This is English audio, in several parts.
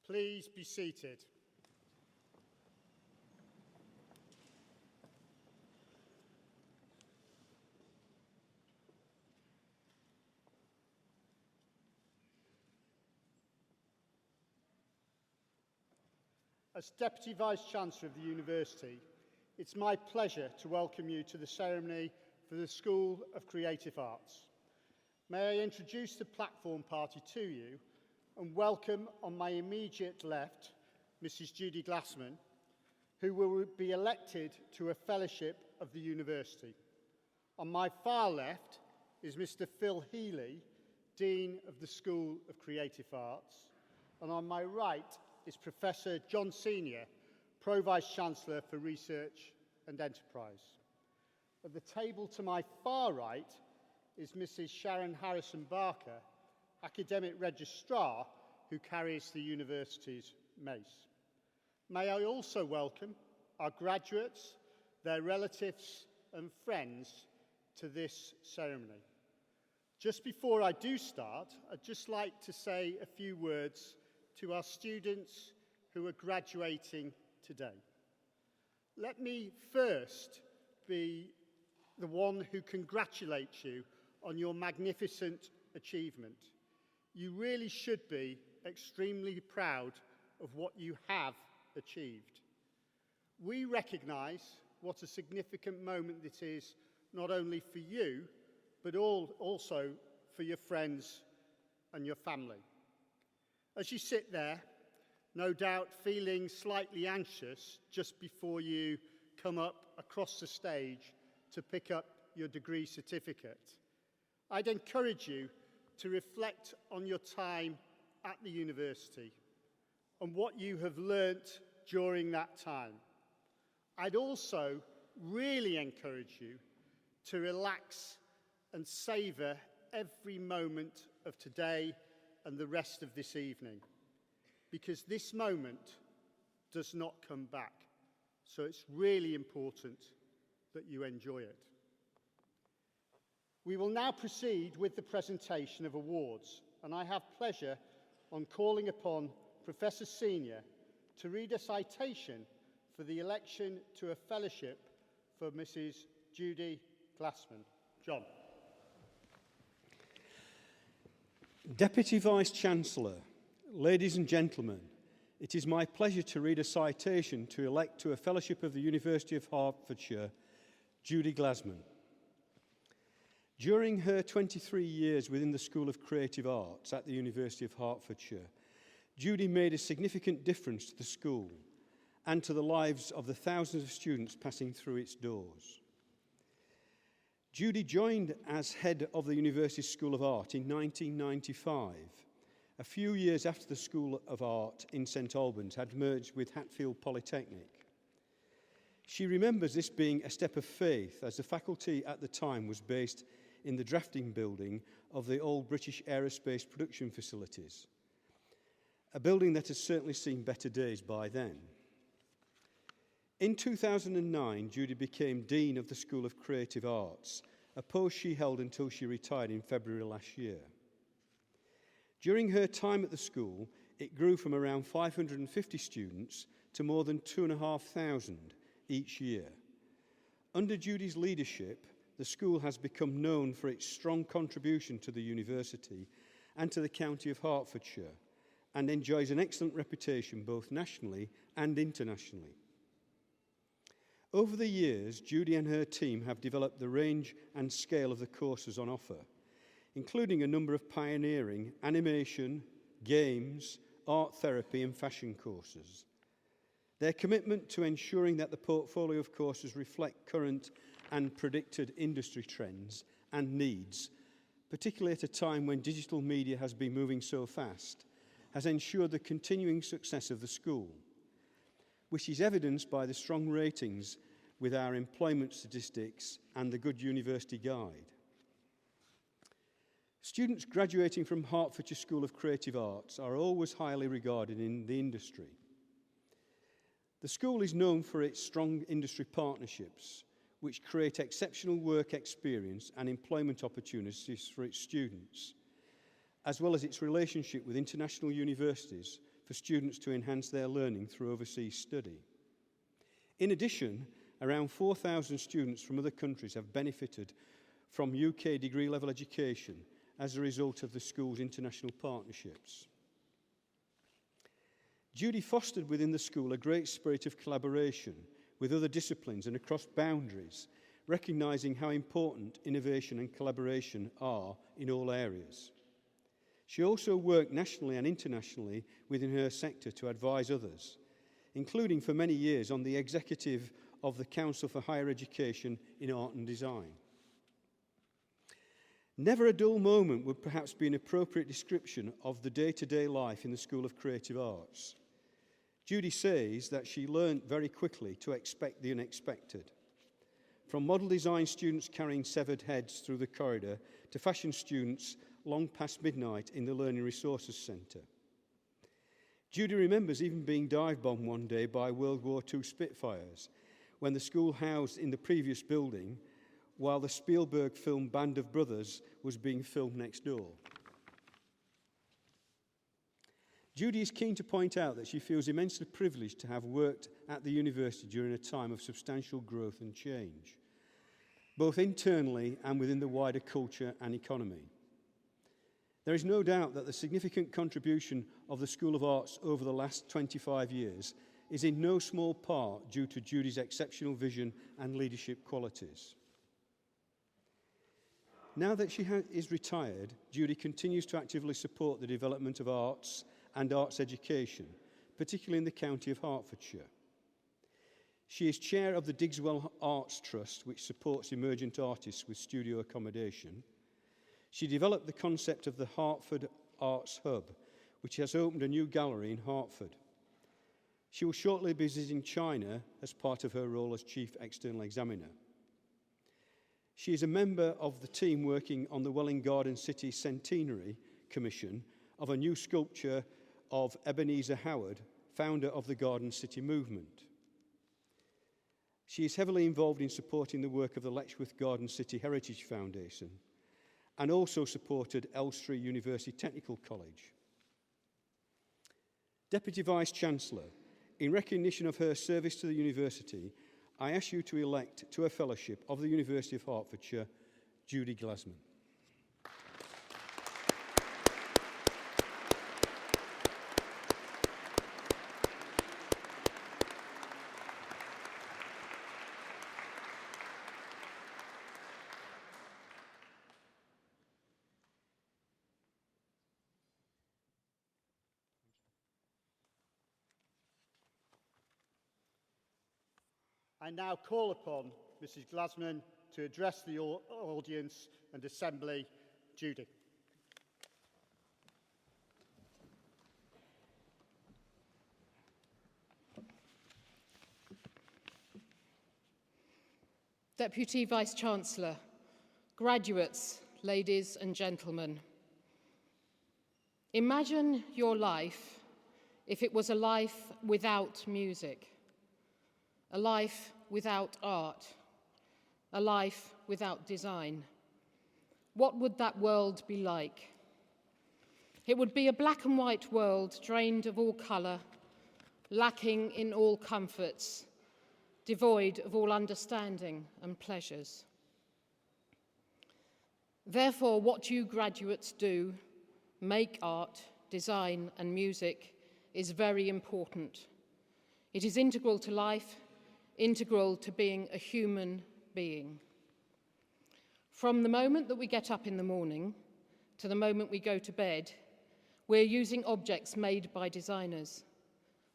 Please be seated. As Deputy Vice-Chancellor of the University, it's my pleasure to welcome you to the ceremony for the School of Creative Arts. May I introduce the platform party to you and welcome on my immediate left Mrs. Judy Glassman, who will be elected to a fellowship of the university. On my far left is Mr. Phil Healy, Dean of the School of Creative Arts, and on my right is Professor John Senior, Pro-Vice-Chancellor for Research and Enterprise. At the table to my far right is Mrs. Sharon Harrison-Barker, Academic Registrar, who carries the university's mace. May I also welcome our graduates, their relatives and friends to this ceremony. Just before I do start, I'd just like to say a few words to our students who are graduating today. Let me first be the one who congratulates you on your magnificent achievement. You really should be extremely proud of what you have achieved. We recognise what a significant moment this is, not only for you, but also for your friends and your family. As you sit there, no doubt feeling slightly anxious just before you come up across the stage to pick up your degree certificate, I'd encourage you to reflect on your time at the university and what you have learnt during that time. I'd also really encourage you to relax and savour every moment of today and the rest of this evening, because this moment does not come back. So it's really important that you enjoy it. We will now proceed with the presentation of awards, and I have pleasure on calling upon Professor Senior to read a citation for the election to a fellowship for Mrs. Judy Glassman. John. Deputy Vice-Chancellor, ladies and gentlemen, it is my pleasure to read a citation to elect to a fellowship of the University of Hertfordshire, Judy Glassman. During her 23 years within the School of Creative Arts at the University of Hertfordshire, Judy made a significant difference to the school and to the lives of the thousands of students passing through its doors. Judy joined as head of the University School of Art in 1995, a few years after the School of Art in St Albans had merged with Hatfield Polytechnic. She remembers this being a step of faith, as the faculty at the time was based in the drafting building of the old British Aerospace production facilities, a building that has certainly seen better days by then. In 2009, Judy became Dean of the School of Creative Arts, a post she held until she retired in February last year. During her time at the school, it grew from around 550 students to more than 2,500 each year. Under Judy's leadership, the school has become known for its strong contribution to the university and to the county of Hertfordshire, and enjoys an excellent reputation both nationally and internationally. Over the years, Judy and her team have developed the range and scale of the courses on offer, including a number of pioneering animation, games, art therapy and fashion courses. Their commitment to ensuring that the portfolio of courses reflect current and predicted industry trends and needs, particularly at a time when digital media has been moving so fast, has ensured the continuing success of the school, which is evidenced by the strong ratings with our employment statistics and the Good University Guide. Students graduating from Hertfordshire School of Creative Arts are always highly regarded in the industry. The school is known for its strong industry partnerships, which create exceptional work experience and employment opportunities for its students, as well as its relationship with international universities for students to enhance their learning through overseas study. In addition, around 4,000 students from other countries have benefited from UK degree-level education as a result of the school's international partnerships. Judy fostered within the school a great spirit of collaboration with other disciplines and across boundaries, recognising how important innovation and collaboration are in all areas. She also worked nationally and internationally within her sector to advise others, including for many years on the executive of the Council for Higher Education in Art and Design. Never a dull moment would perhaps be an appropriate description of the day-to-day life in the School of Creative Arts. Judy says that she learned very quickly to expect the unexpected. From model design students carrying severed heads through the corridor to fashion students long past midnight in the Learning Resources Centre. Judy remembers even being dive-bombed one day by World War II Spitfires when the school housed in the previous building while the Spielberg film Band of Brothers was being filmed next door. Judy is keen to point out that she feels immensely privileged to have worked at the university during a time of substantial growth and change, both internally and within the wider culture and economy. There is no doubt that the significant contribution of the School of Arts over the last 25 years is in no small part due to Judy's exceptional vision and leadership qualities. Now that she is retired, Judy continues to actively support the development of arts and arts education, particularly in the county of Hertfordshire. She is chair of the Digswell Arts Trust, which supports emergent artists with studio accommodation. She developed the concept of the Hertford Arts Hub, which has opened a new gallery in Hertford. She will shortly be visiting China as part of her role as Chief External Examiner. She is a member of the team working on the Welwyn Garden City Centenary Commission of a new sculpture of Ebenezer Howard, founder of the Garden City movement. She is heavily involved in supporting the work of the Letchworth Garden City Heritage Foundation and also supported Elstree University Technical College. Deputy Vice-Chancellor, in recognition of her service to the university, I ask you to elect to a fellowship of the University of Hertfordshire, Judy Glasman. I now call upon Mrs. Glasman to address the audience and assembly. Judy. Deputy Vice-Chancellor, graduates, ladies and gentlemen. Imagine your life if it was a life without music, a life without art, a life without design. What would that world be like? It would be a black and white world drained of all colour, lacking in all comforts, devoid of all understanding and pleasures. Therefore, what you graduates do, make art, design and music, is very important. It is integral to life, integral to being a human being. From the moment that we get up in the morning to the moment we go to bed, we're using objects made by designers.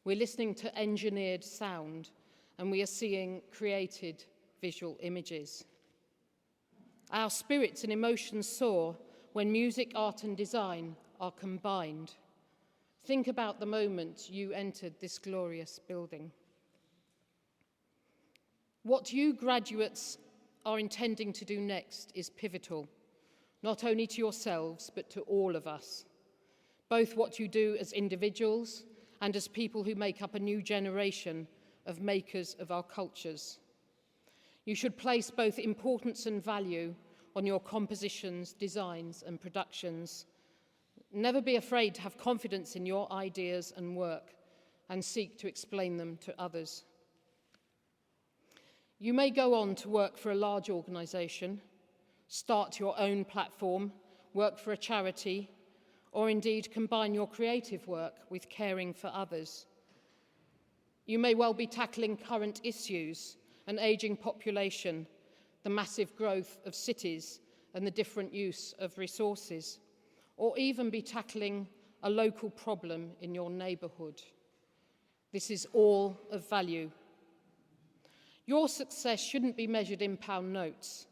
We're listening to engineered sound, and we are seeing created visual images. Our spirits and emotions soar when music, art, and design are combined. Think about the moment you entered this glorious building. What you graduates are intending to do next is pivotal, not only to yourselves, but to all of us. Both what you do as individuals and as people who make up a new generation of makers of our cultures. You should place both importance and value on your compositions, designs, and productions, Never be afraid to have confidence in your ideas and work and seek to explain them to others. You may go on to work for a large organisation, start your own platform, work for a charity, or indeed combine your creative work with caring for others. You may well be tackling current issues, an ageing population, the massive growth of cities and the different use of resources, or even be tackling a local problem in your neighbourhood. This is all of value. Your success shouldn't be measured in pound notes,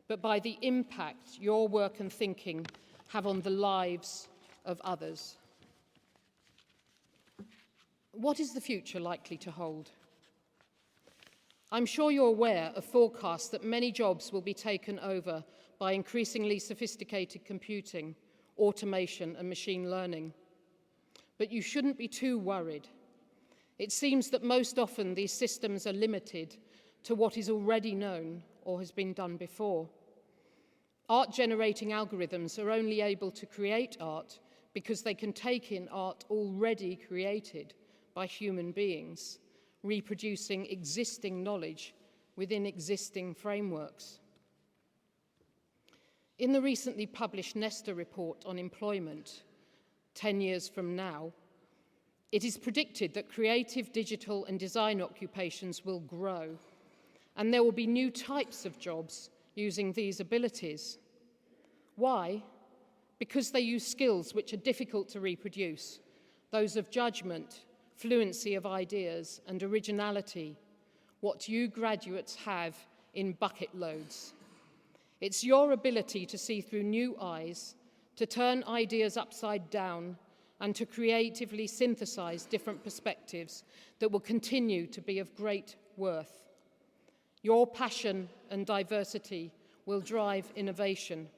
but by the impact your work and thinking have on the lives of others. What is the future likely to hold? I'm sure you're aware of forecasts that many jobs will be taken over by increasingly sophisticated computing, automation, and machine learning. But you shouldn't be too worried. It seems that most often these systems are limited to what is already known or has been done before. Art-generating algorithms are only able to create art because they can take in art already created by human beings, reproducing existing knowledge within existing frameworks. In the recently published Nesta report on employment, 10 years from now, it is predicted that creative, digital, and design occupations will grow, and there will be new types of jobs using these abilities. Why? Because they use skills which are difficult to reproduce, those of judgment, fluency of ideas, and originality, what you graduates have in bucket loads. It's your ability to see through new eyes, to turn ideas upside down, and to creatively synthesize different perspectives that will continue to be of great worth. Your passion and diversity will drive innovation.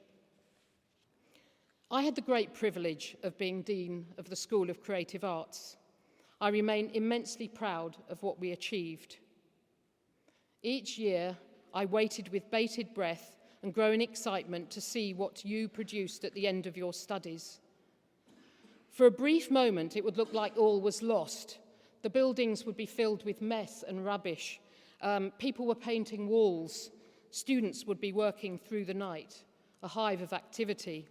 I had the great privilege of being Dean of the School of Creative Arts. I remain immensely proud of what we achieved. Each year, I waited with bated breath and growing excitement to see what you produced at the end of your studies. For a brief moment, it would look like all was lost. The buildings would be filled with mess and rubbish. People were painting walls. Students would be working through the night, a hive of activity.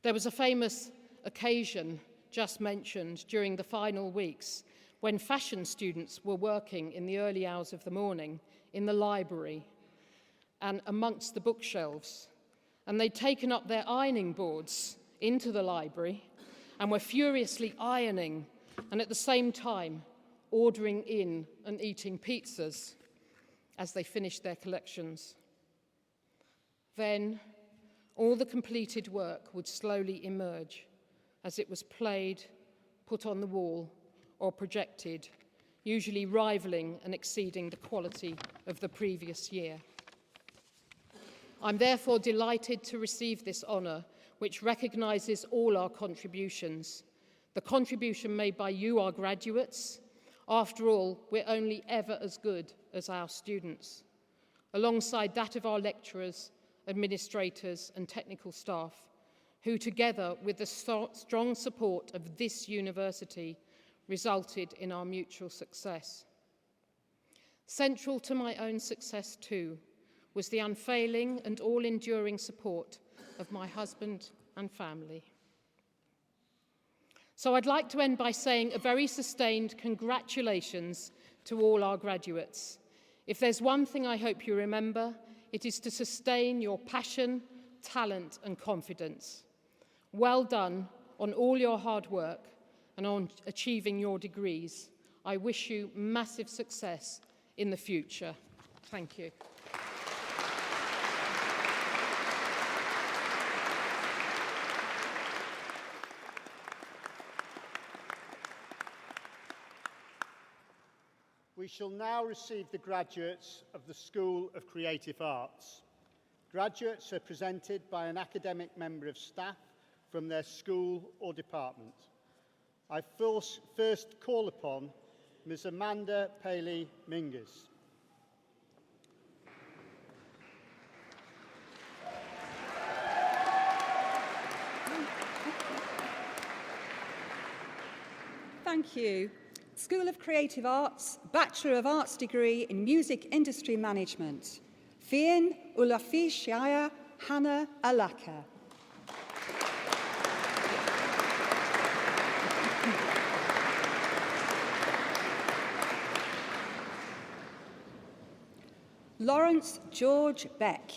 There was a famous occasion just mentioned during the final weeks when fashion students were working in the early hours of the morning in the library and amongst the bookshelves. And they'd taken up their ironing boards into the library and were furiously ironing and at the same time ordering in and eating pizzas as they finished their collections. Then all the completed work would slowly emerge as it was played, put on the wall, or projected, usually rivaling and exceeding the quality of the previous year. I'm therefore delighted to receive this honour, which recognises all our contributions, the contribution made by you, our graduates. After all, we're only ever as good as our students, alongside that of our lecturers, administrators, and technical staff, who together with the strong support of this university resulted in our mutual success. Central to my own success too was the unfailing and all-enduring support of my husband and family. So I'd like to end by saying a very sustained congratulations to all our graduates. If there's one thing I hope you remember, it is to sustain your passion, talent, and confidence. Well done on all your hard work and on achieving your degrees. I wish you massive success in the future. Thank you. We shall now receive the graduates of the School of Creative Arts. Graduates are presented by an academic member of staff from their school or department. I first call upon Ms. Amanda Paley-Mingus. thank you. School of Creative Arts, Bachelor of Arts degree in Music Industry Management. Fian Ulafi Shia Hannah Alaka. Lawrence George Beck.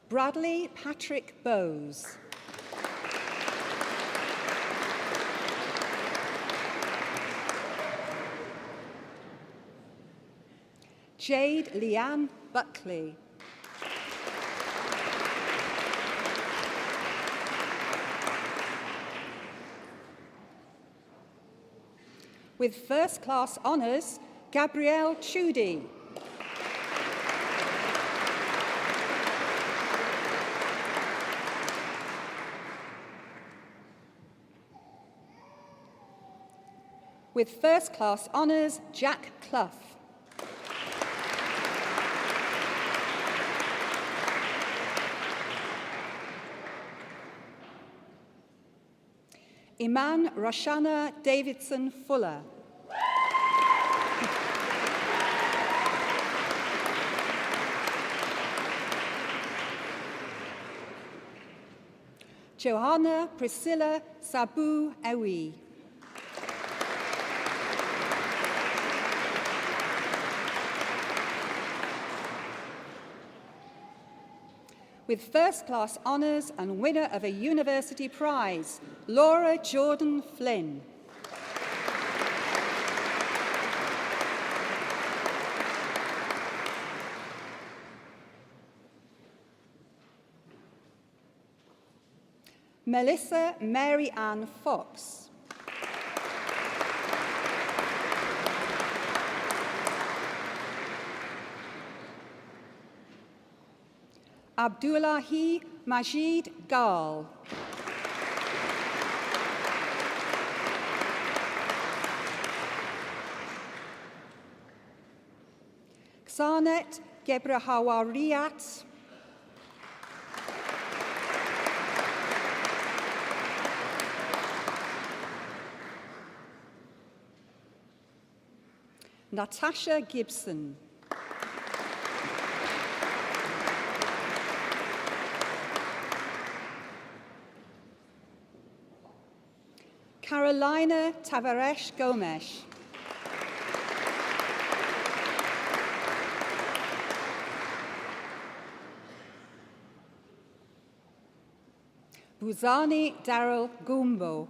Bradley Patrick Bowes. Jade Leanne Buckley. With first class honours, Gabrielle Chudy. With first class honours, Jack Clough. Iman Roshana Davidson Fuller. Johanna Priscilla Sabu Ewi. With first class honours and winner of a university prize, Laura Jordan Flynn. Melissa Mary Ann Fox. Abdullahi Majid Gal. Xanet Gebrahawariat. Natasha Gibson. Carolina Tavares Gomes. Buzani Daryl Gumbo.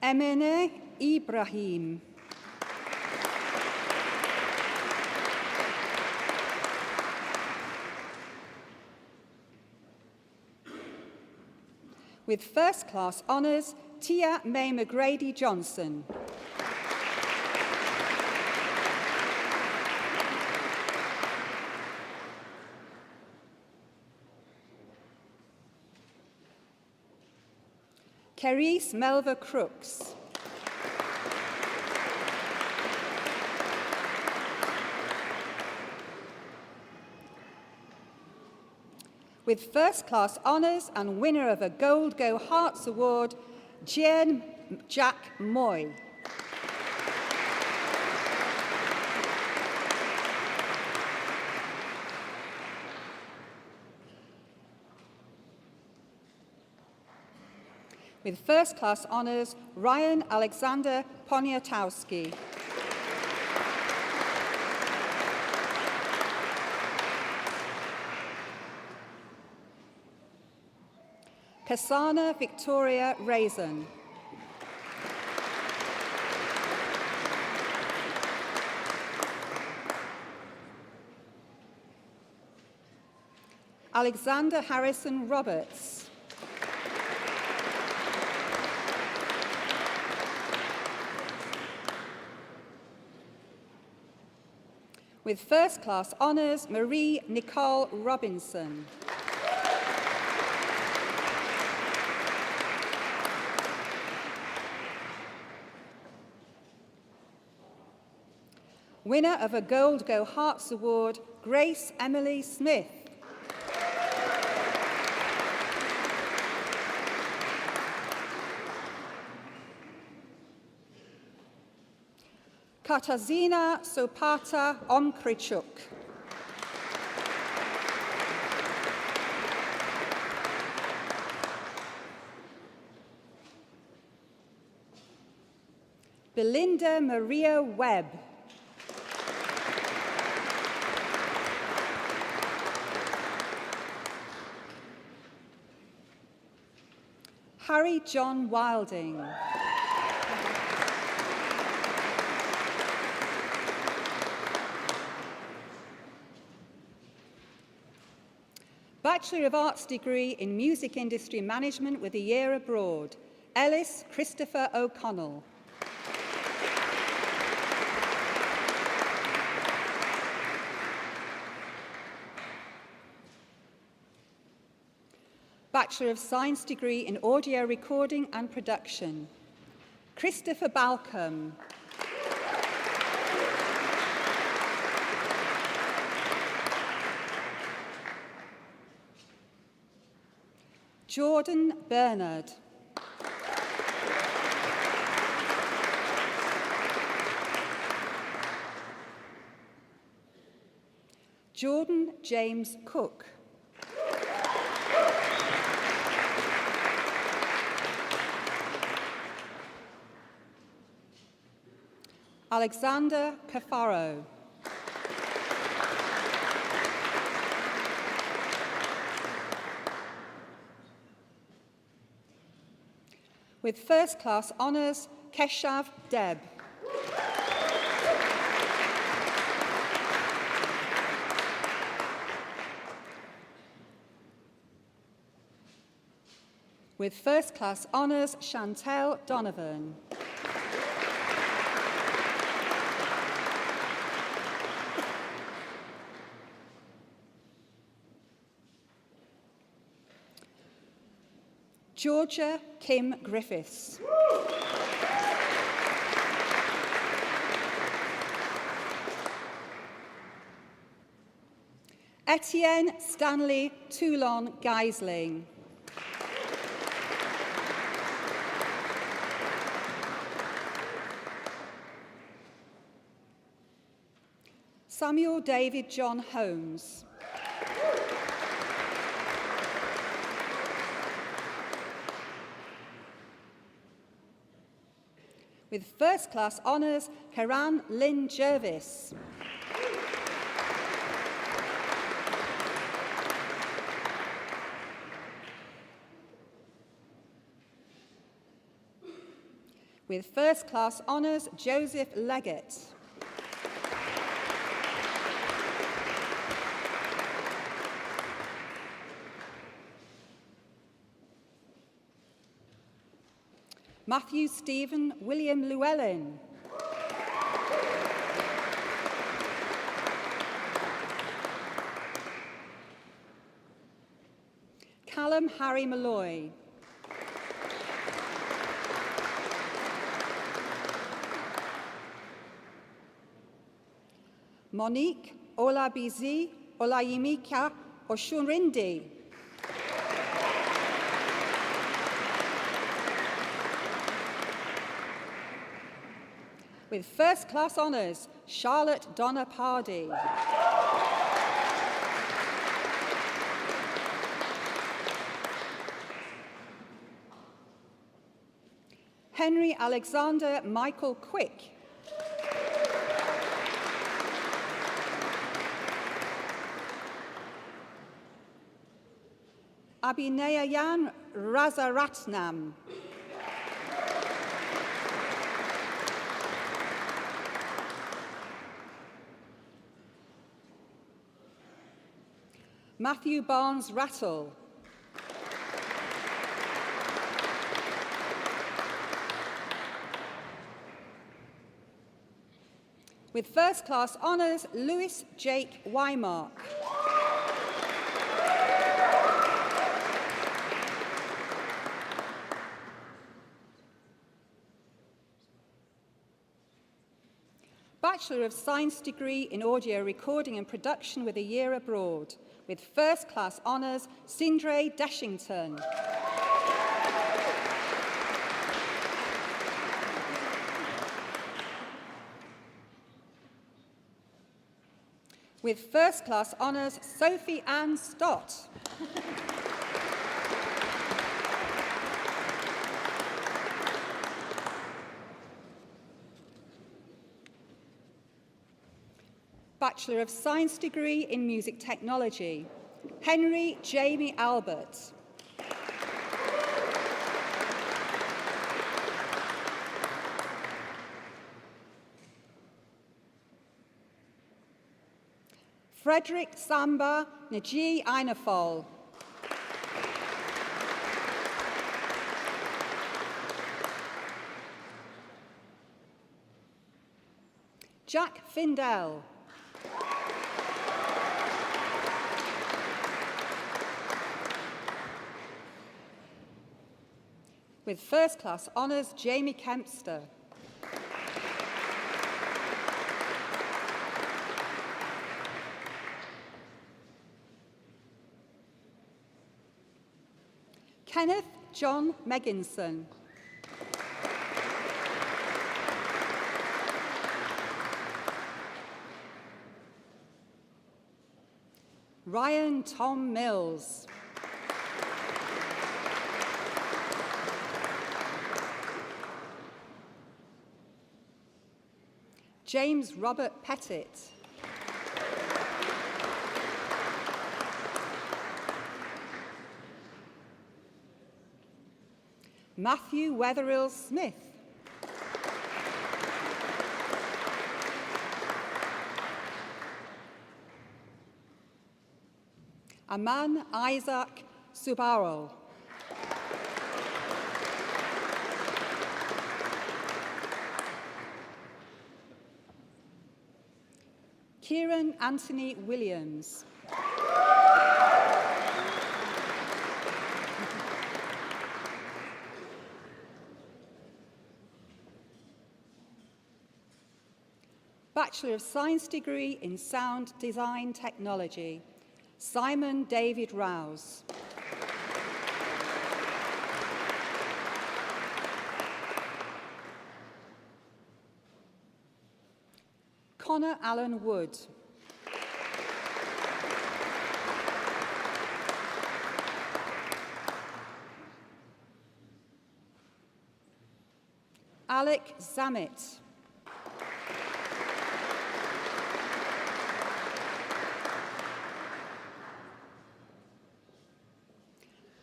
Emine Ibrahim. With first class honours, Tia May McGrady Johnson. Cerice Melva Crooks. With first class honours and winner of a Gold Go Hearts Award, Jen Jack Moy. With first class honours, Ryan Alexander Poniatowski. Kasana Victoria Raisin. Alexander Harrison Roberts. With first class honours, Marie Nicole Robinson. Winner of a Gold Go Hearts Award, Grace Emily Smith. Katarzyna Sopata Omkrychuk. Belinda Maria Webb. Harry John Wilding. Bachelor of Arts degree in Music Industry Management with a year abroad, Ellis Christopher O'Connell. Bachelor of Science degree in Audio Recording and Production, Christopher Balcombe. Jordan Bernard. Jordan James Cook. Alexander Cafaro. With first class honours, Keshav Deb. With first class honours, Chantel Donovan. Georgia Kim Griffiths. Etienne Stanley Toulon Geisling. Samuel David John Holmes. With first class honours, Karan Lynn Jervis. With first class honours, Joseph Leggett. Matthew Stephen William Llewellyn. Callum Harry Malloy. Monique Olabizi Olayimika Oshunrindi. With first class honours, Charlotte Donna Pardy. Henry Alexander Michael Quick. Abhinayan Razaratnam. Matthew Barnes Rattle. With first class honours, Louis Jake Wymark. Bachelor of Science degree in audio recording and production with a year abroad, with first-class honours, Sindre Deshington. With first-class honours, Sophie Ann Stott. Bachelor of Science degree in Music Technology, Henry Jamie Albert. Frederick Samba Naji Einafol. Jack Findell. With first-class honours, Jamie Kempster. Kenneth John Megginson. Ryan Tom Mills. James Robert Pettit. Matthew Wetherill Smith. Aman Isaac Subarol. Kieran Anthony Williams. Bachelor of Science degree in Sound Design Technology, Simon David Rouse. Connor Allen Wood. Alec Zammit.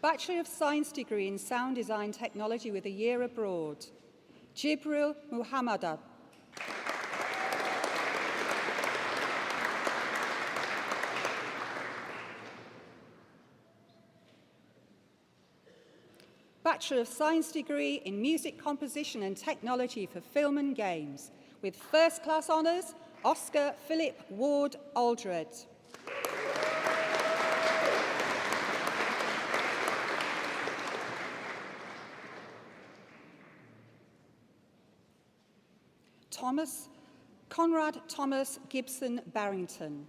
Bachelor of Science degree in Sound Design Technology with a year abroad, Jibril Muhammadab. Bachelor of Science degree in Music Composition and Technology for Film and Games, with first-class honours, Oscar Philip Ward Aldred. Conrad Thomas Gibson Barrington.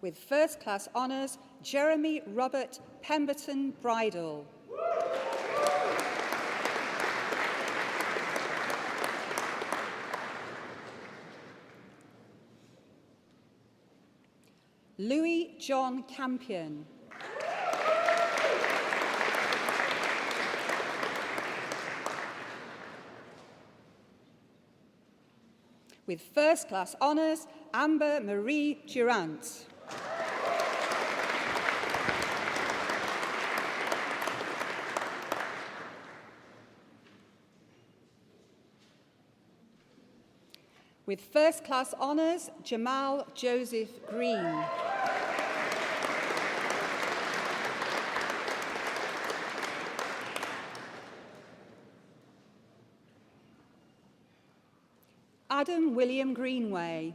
With first-class honours, Jeremy Robert Pemberton Bridle. Louis John Campion. With first-class honours, Amber Marie Durant. With first-class honours, Jamal Joseph Green. Adam William Greenway.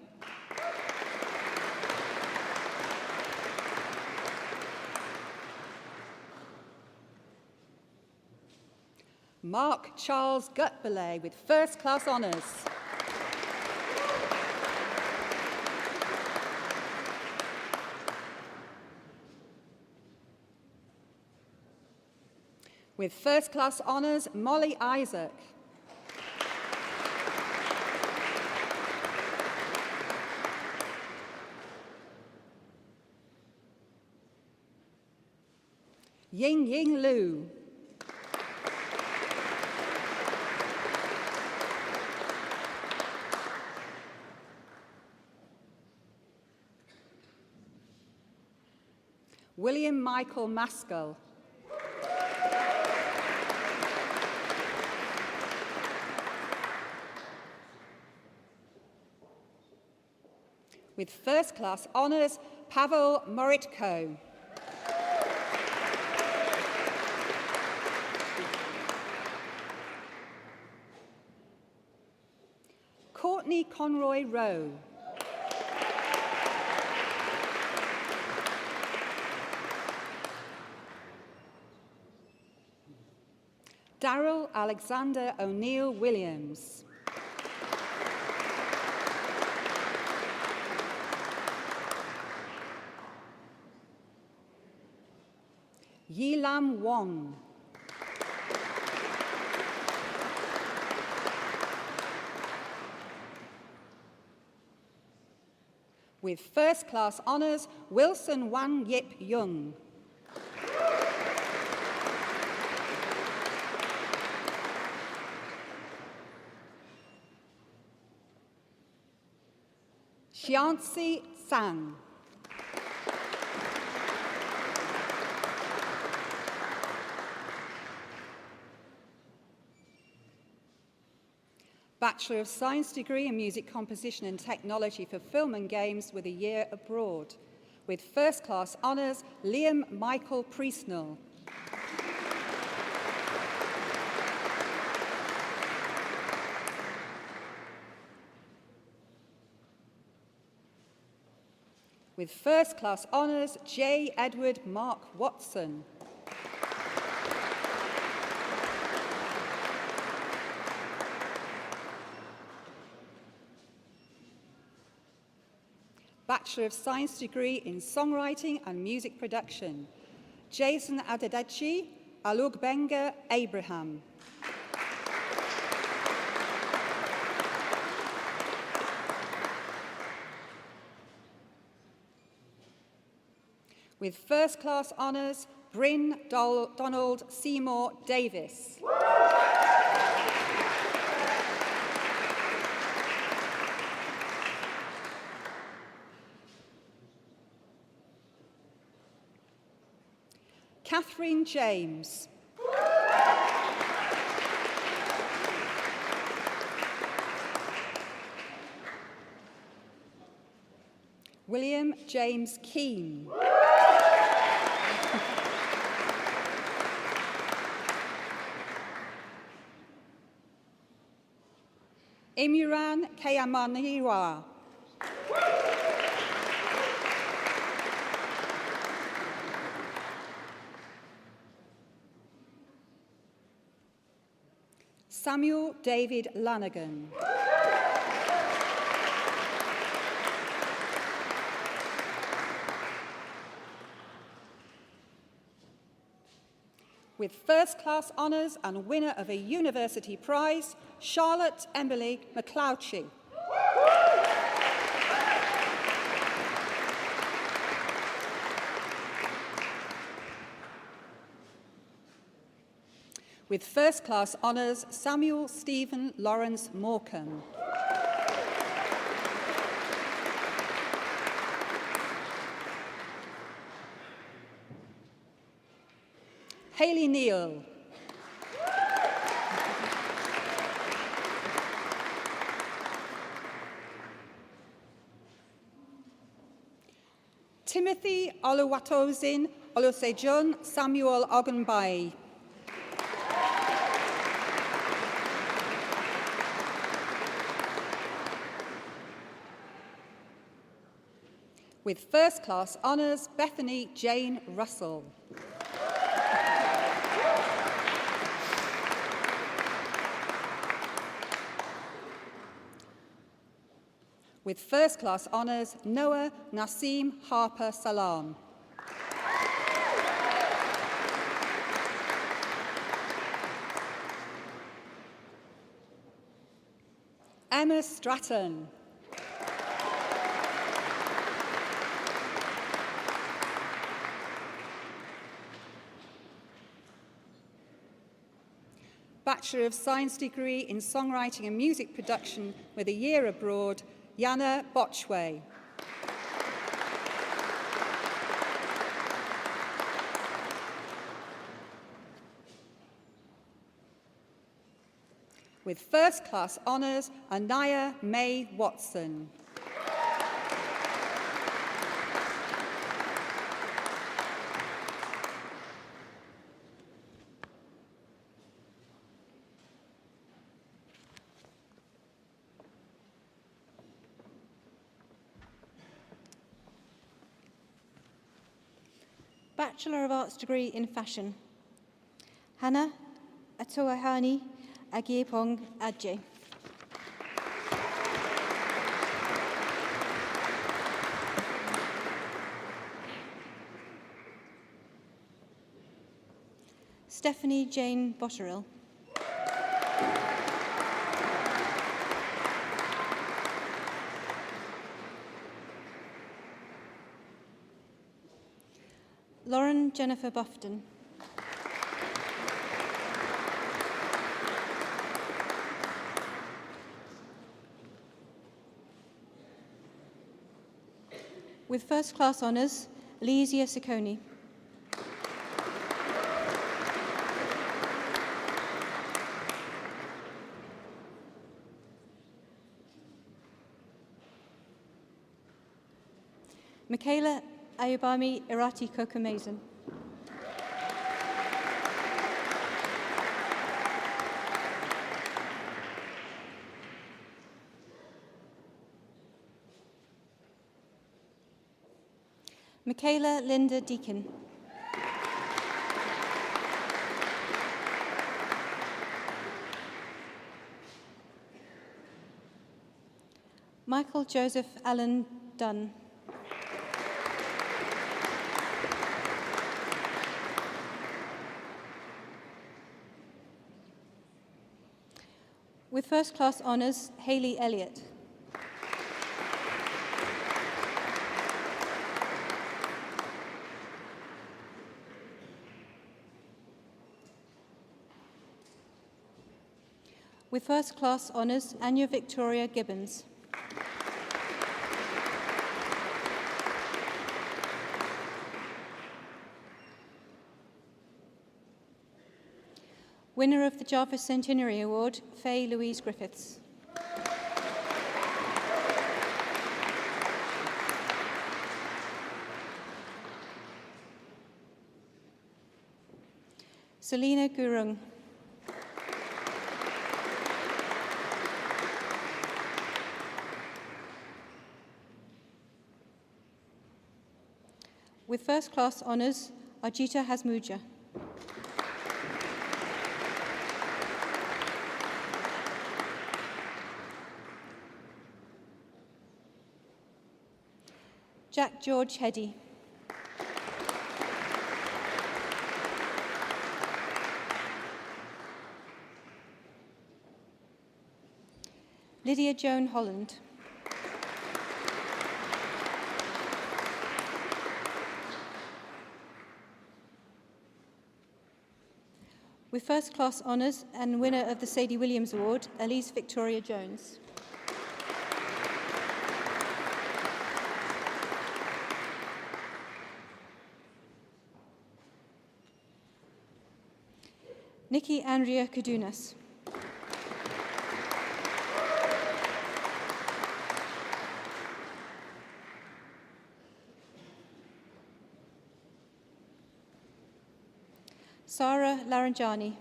Mark Charles Gutberley with first-class honours. With first-class honours, Molly Isaac. Ying Ying Lu. William Michael Maskell. With first-class honours, Pavel Moritko. Courtney Conroy Rowe. Daryl Alexander O'Neill Williams. Yilam Wong. With first-class honours, Wilson Wan Yip Young. Xianxi Sang. Bachelor of Science degree in Music Composition and Technology for Film and Games with a year abroad. With first-class honours, Liam Michael Priestnell. With first-class honours, J. Edward Mark Watson. Bachelor of Science degree in Songwriting and Music Production, Jason Adedechi Alugbenga Abraham. With first-class honours, Bryn Donald Seymour Davis. Catherine James. William James Keane. Imran Kayamaniwa. Samuel David Lanigan. With first-class honours and winner of a university prize, Charlotte Emily McClouchy. With first-class honours, Samuel Stephen Lawrence Morecambe. Hayley Neal. Timothy Oluwatozin Olusegun Samuel Ogunbayi. With first-class honours, Bethany Jane Russell. With first class honours, Noah Nassim Harper Salam. Emma Stratton. Bachelor of Science degree in Songwriting and Music Production with a year abroad, Yana Botchway. With first class honours, Anaya May Watson. Bachelor of Arts degree in Fashion, Hannah Atoahani Agiepong Adje. Stephanie Jane Botterill. Lauren Jennifer Buffton. With first class honours, Elysia Ciccone. Michaela Ayubami Irati Kokomazan. Michaela Linda Deacon. Michael Joseph Allen Dunn. With first class honours, Hayley Elliott. With first class honours, Anya Victoria Gibbons. Winner of the Jarvis Centenary Award, Faye Louise Griffiths. Selena Gurung. With first class honours, Ajita Hasmuja. Jack George Heddy. Lydia Joan Holland. With first class honours and winner of the Sadie Williams Award, Elise Victoria Jones. Nikki Andrea Kadunas. Sarah Laranjani.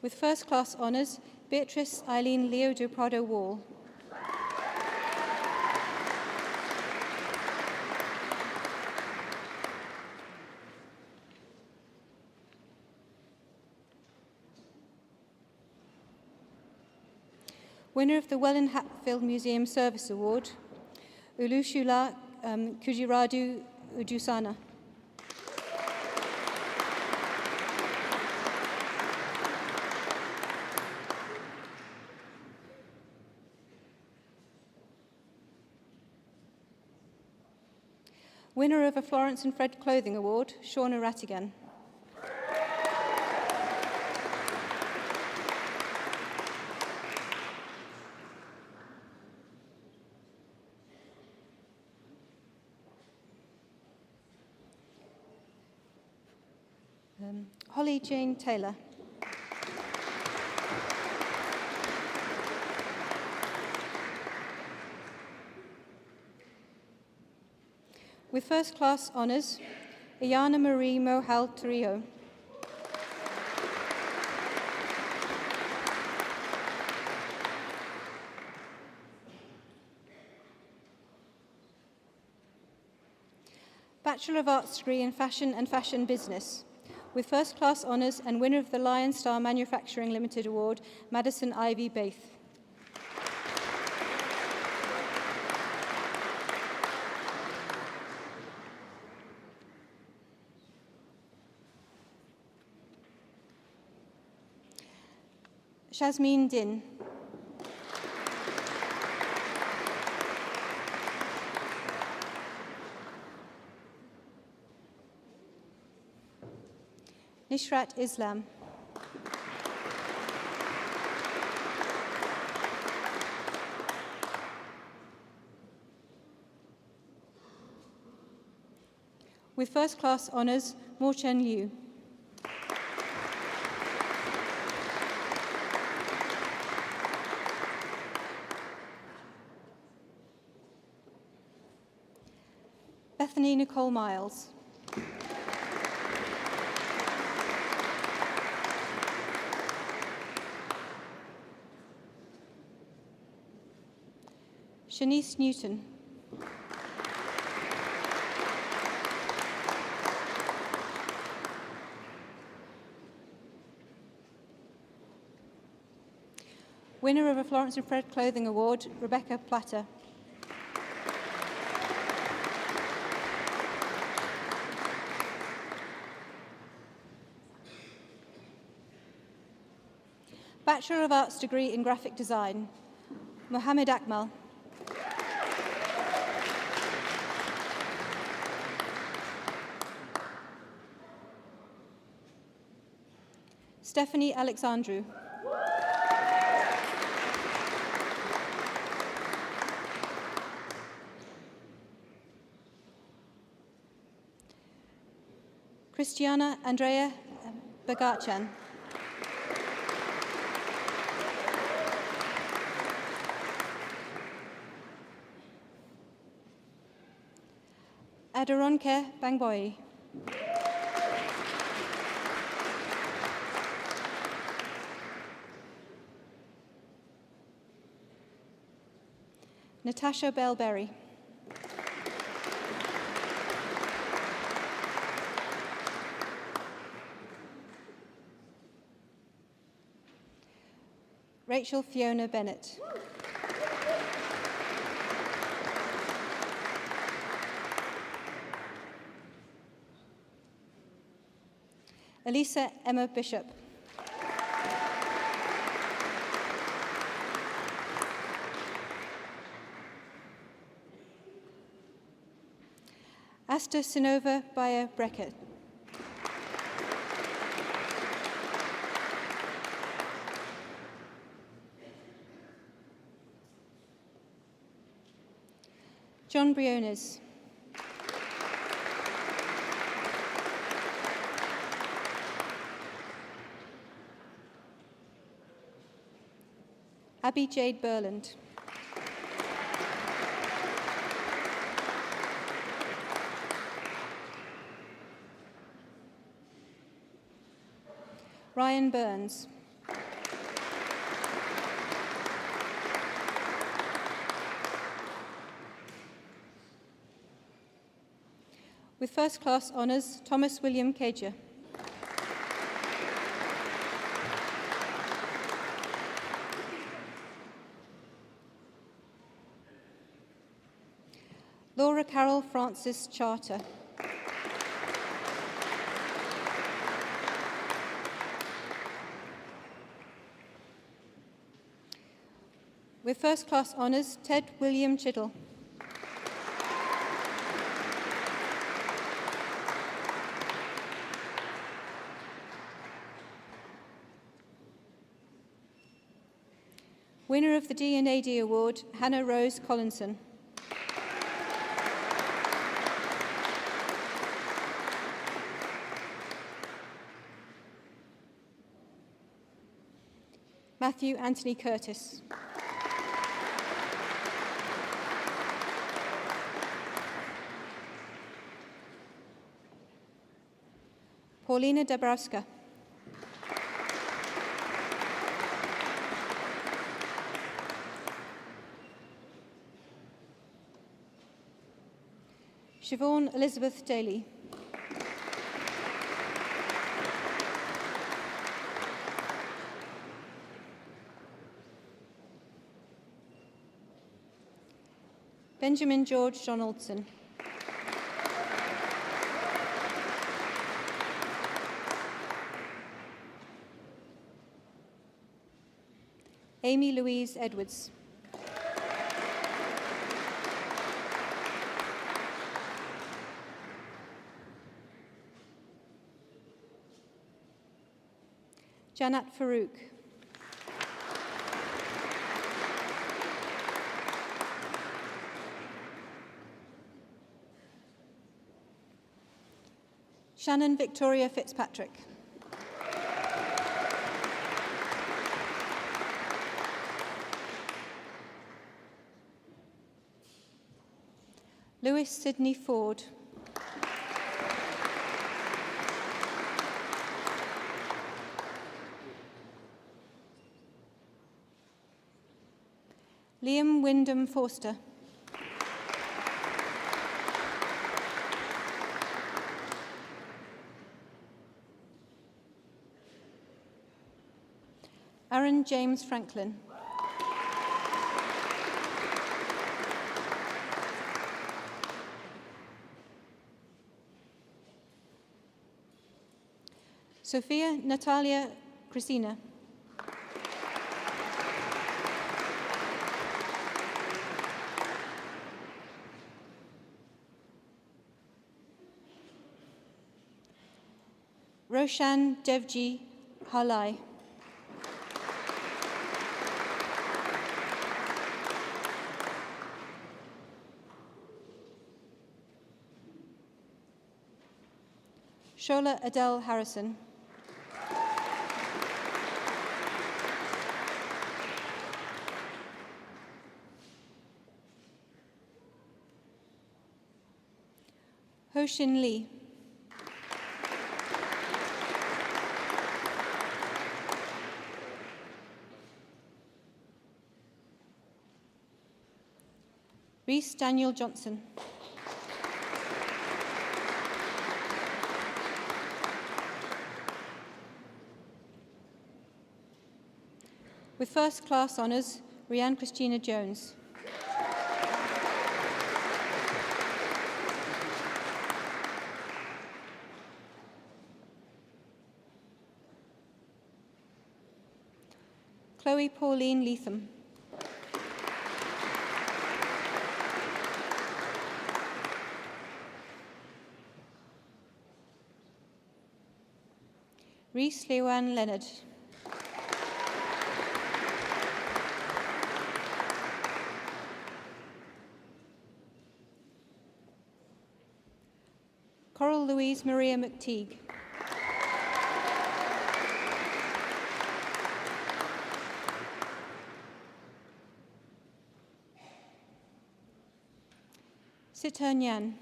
With first class honours, Beatrice Eileen Leo de Prado Wall. Winner of the Welland Hatfield Museum Service Award, Ulushula Kujiradu Ujusana. Winner of a Florence and Fred Clothing Award, Shauna Rattigan. Holly Jane Taylor. With first class honours, Iana Marie Mohal Torrio. Bachelor of Arts degree in Fashion and Fashion Business. With first class honours and winner of the Lion Star Manufacturing Limited Award, Madison Ivy Baith. Shazmeen Din. Nishrat Islam. With first class honours, Mo-Chen Liu. Bethany Nicole Miles. Shanice Newton. Winner of a Florence and Fred Clothing Award, Rebecca Platter. Bachelor of Arts degree in Graphic Design, Mohammed Akmal. Stephanie Alexandru. Christiana Andrea Bagachan. Adoronke Bangboy. Natasha Bellberry. Rachel Fiona Bennett. Elisa Emma Bishop. Asta Sinova Bayer Breckett. John Briones. Abby Jade Burland. Ryan Burns. With first class honours, Thomas William Cager. Francis Charter. With first-class honours, Ted William Chiddle. Winner of the D&AD Award, Hannah Rose Collinson. Matthew Anthony Curtis. Paulina Dabrowska. Siobhan Elizabeth Daly. Benjamin George Donaldson. Amy Louise Edwards. Janat Farouk. Shannon Victoria Fitzpatrick. Lewis Sidney Ford. Liam Wyndham Forster. Aaron James Franklin. Sophia Natalia Christina. Roshan Devji Halai. Shola Adele Harrison. Ho-Shin Lee. Reese Daniel Johnson. With first-class honours, Rianne Christina Jones. Chloe Pauline Leatham. Reese Lewan Leonard. Coral Louise Maria McTeague. Sitha Nyan.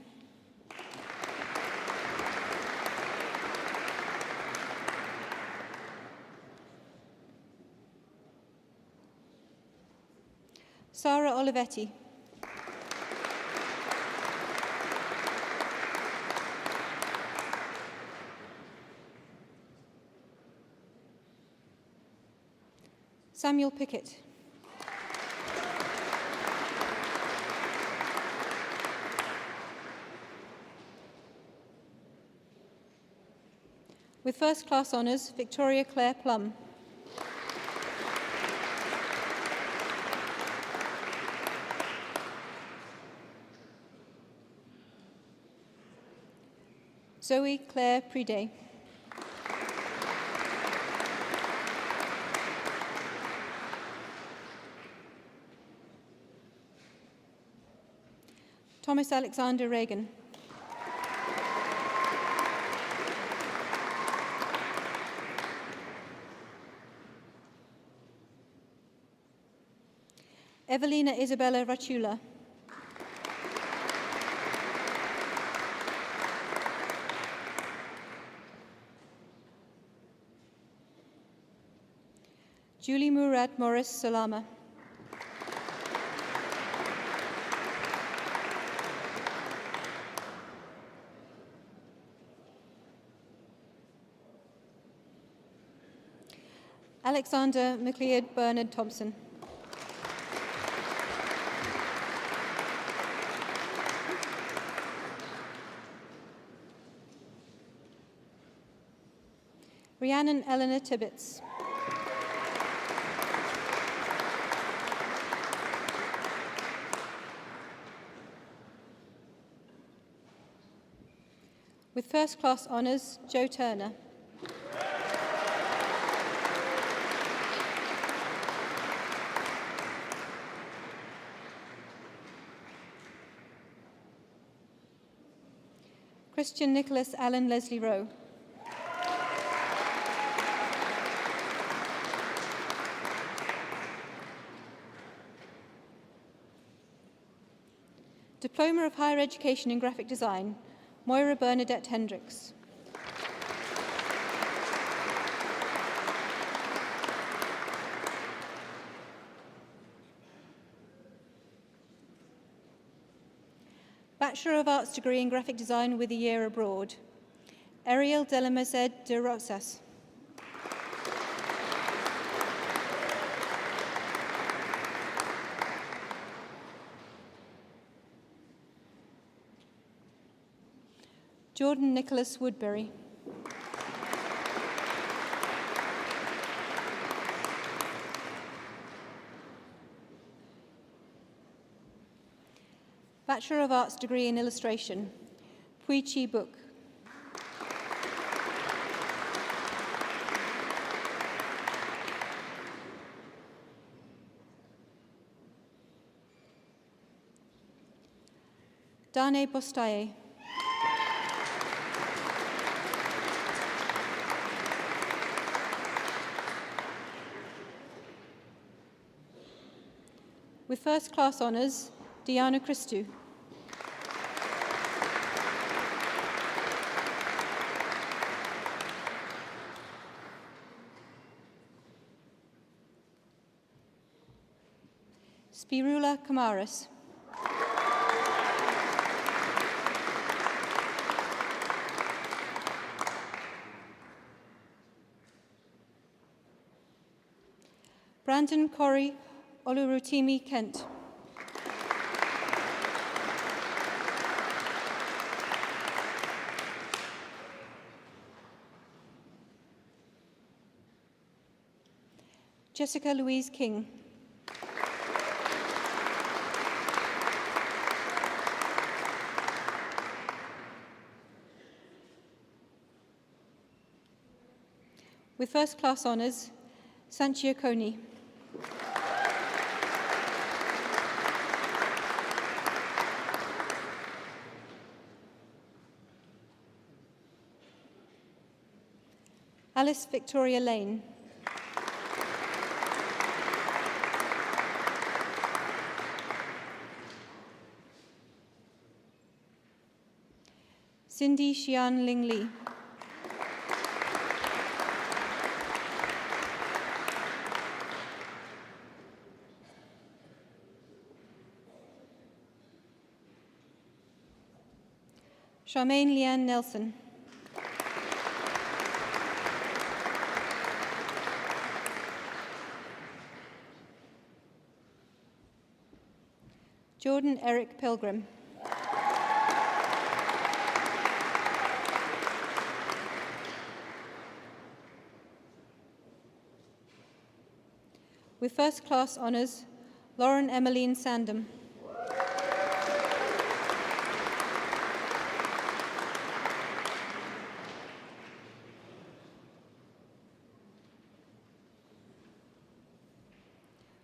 Sarah Olivetti. Samuel Pickett. With first class honours, Victoria Claire Plum. Zoe Claire Pridet. Thomas Alexander Reagan. Evelina Isabella Rachula. Julie Murad Morris Salama. Alexander McLeod Bernard Thompson. Rhiannon Eleanor Tibbets. With first class honours, Joe Turner. Christian Nicholas Allen Leslie Rowe. Diploma of Higher Education in Graphic Design, Moira Bernadette Hendricks. Bachelor of Arts degree in Graphic Design with a year abroad, Ariel Delamazed de Rosas. Jordan Nicholas Woodbury. Bachelor of Arts degree in Illustration, Pui Chi Book. Dane Bostaye. With first class honours, Diana Christou. Spirula Kamaris. Brandon Corey Olurutimi Kent. Jessica Louise King. With first class honours, Sanchia Coney. Alice Victoria Lane. Cindy Xian Ling Li. Charmaine Leanne Nelson. Jordan Eric Pilgrim. With first class honours, Lauren Emmeline Sandham.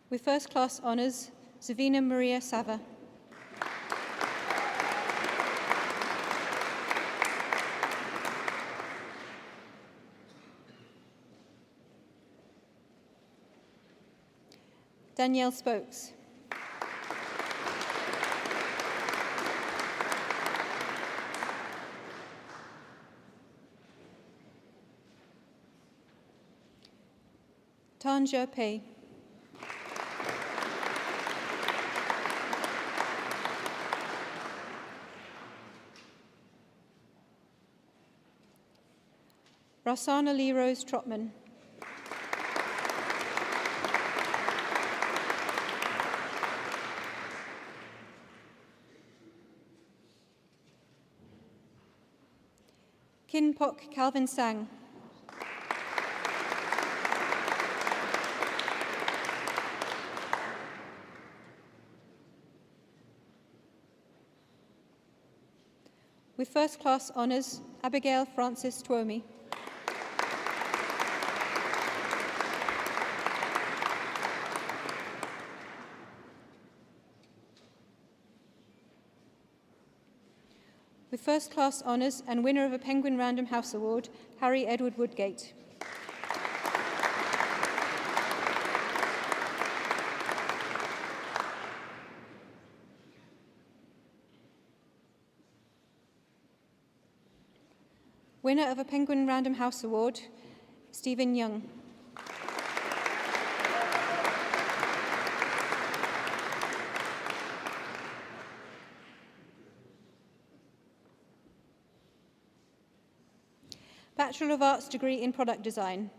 With first class honours, Zavina Maria Sava. Danielle Spokes. Tanja Pei. Rossana Lee Rose Trotman. Kin Pok Calvin Sang. With first class honours, Abigail Francis Twomey. With first class honours and winner of a Penguin Random House Award, Harry Edward Woodgate. Winner of a Penguin Random House Award, Stephen Young. Bachelor of Arts degree in Product Design,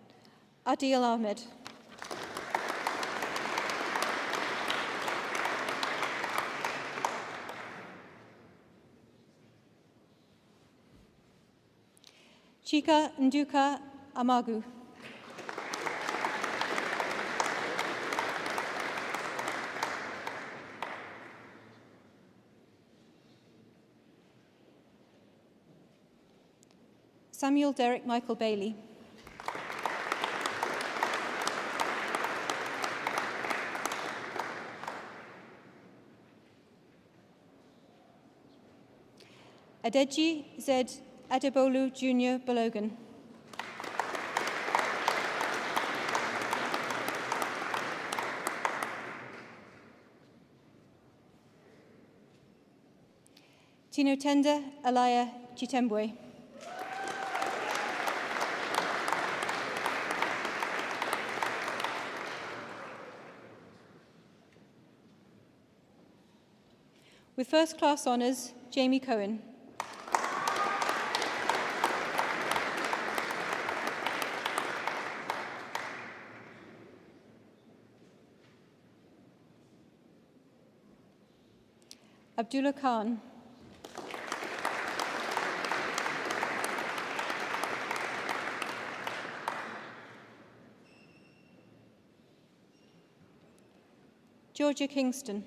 Adil Ahmed. Chika Nduka Amagu. Samuel Derek Michael Bailey. Adeji Z. Adebolu Jr. Balogan. Tino Tenda Alaya Chitembwe. With first class honours, Jamie Cohen. Abdullah Khan. Georgia Kingston.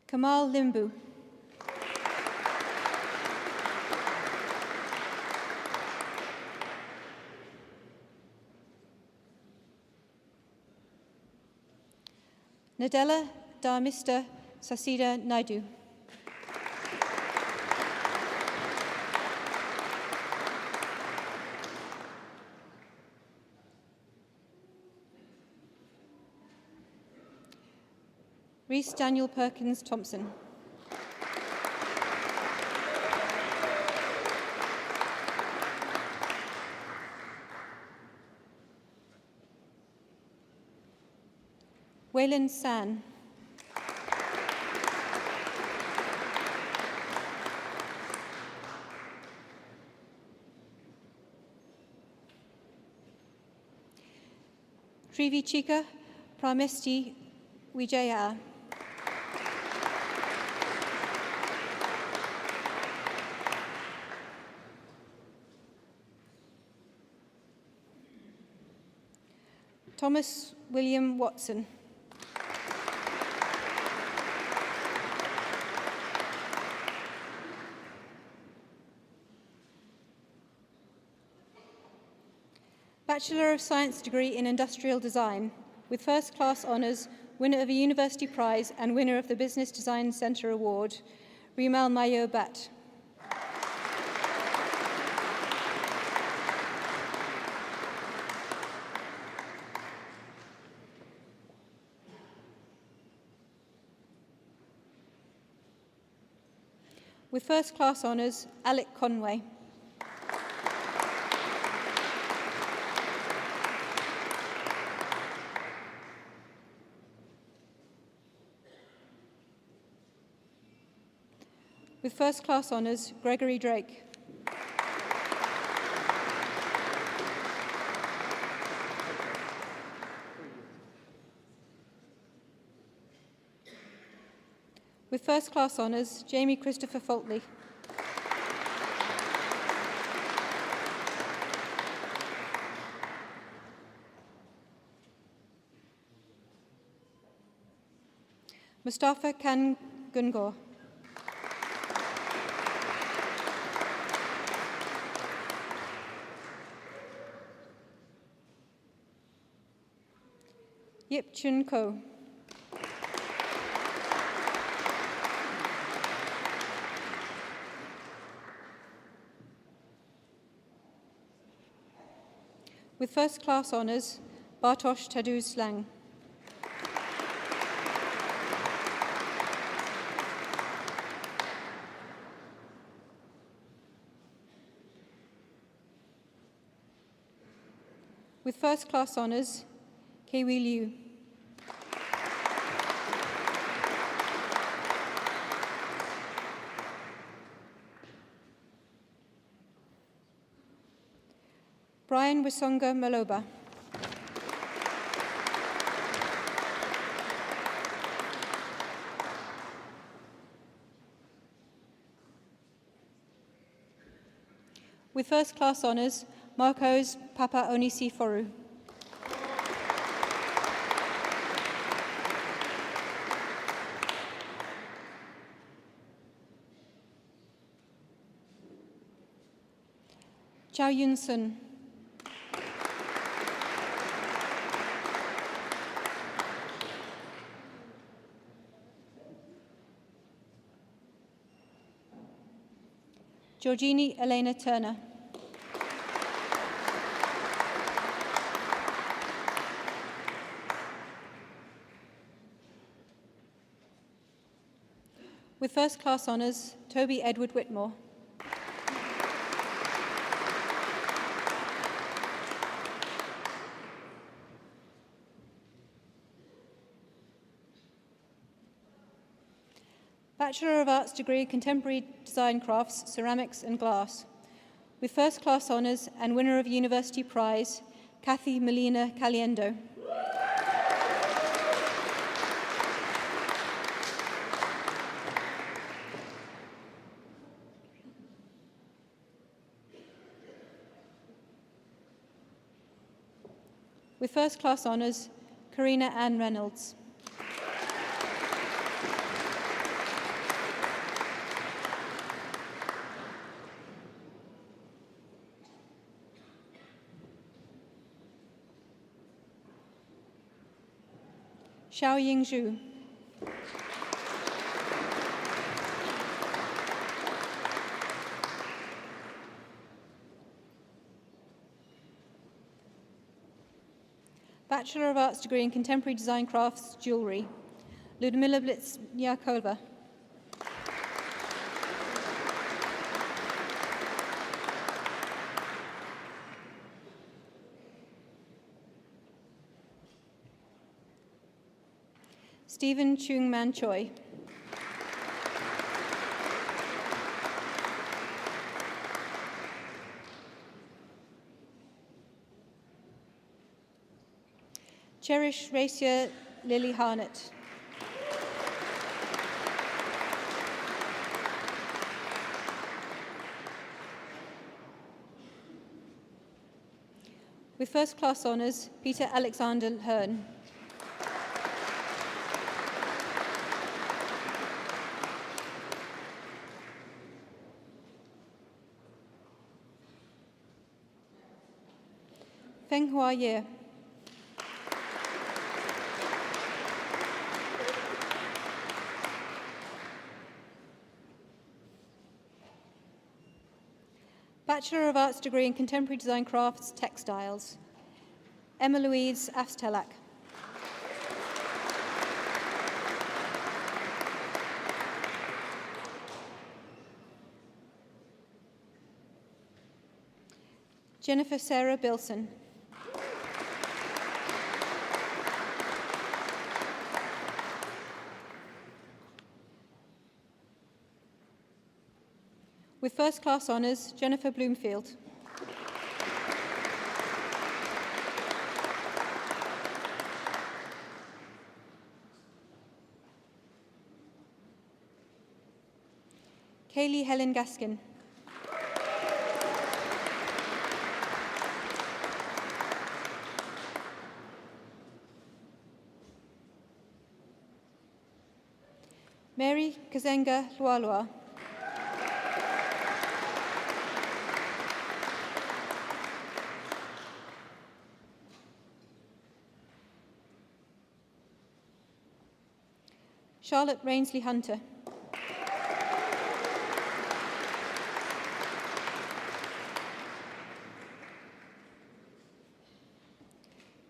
Kamal Limbu. Nadella Dharmista Sasida Naidu. Reese Daniel Perkins Thompson. Waylon San. Trivi Chika Pramesti Wijaya. Thomas William Watson. Bachelor of Science degree in Industrial Design, with first-class honours, winner of a university prize and winner of the Business Design Centre Award, Rimal Mayo Bat. With first-class honours, Alec Conway. With first-class honours, Gregory Drake. With first-class honours, Jamie Christopher Faultley. Mustafa Khan Gungor. Yip Chun Ko. With first-class honours, Bartosz Tadeusz Lang. With first-class honours, Kei-Wei Liu. Brian Wisonga Maloba. With first-class honours, Marcos Papa Onisi Foru. Chow Yun Sun. Georgini Elena Turner. With first-class honours, Toby Edward Whitmore. Bachelor of Arts degree, Contemporary Design Crafts, Ceramics and Glass. With first-class honours and winner of University Prize, Kathy Melina Caliendo. With first-class honours, Karina Ann Reynolds. Xiao Ying Zhu. Bachelor of Arts degree in Contemporary Design Crafts, Jewellery, Ludmila Blitznyakova. Stephen Chung Man Choi. Cherish Racia Lily Harnett. With first class honours, Peter Alexander Hearn. Feng Hua Ye. Bachelor of Arts degree in Contemporary Design Crafts, Textiles, Emma Louise Afstelak. Jennifer Sarah Bilson. With first class honours, Jennifer Bloomfield. Kaylee Helen Gaskin. Mary Kazenga Lualua. Charlotte Rainsley Hunter.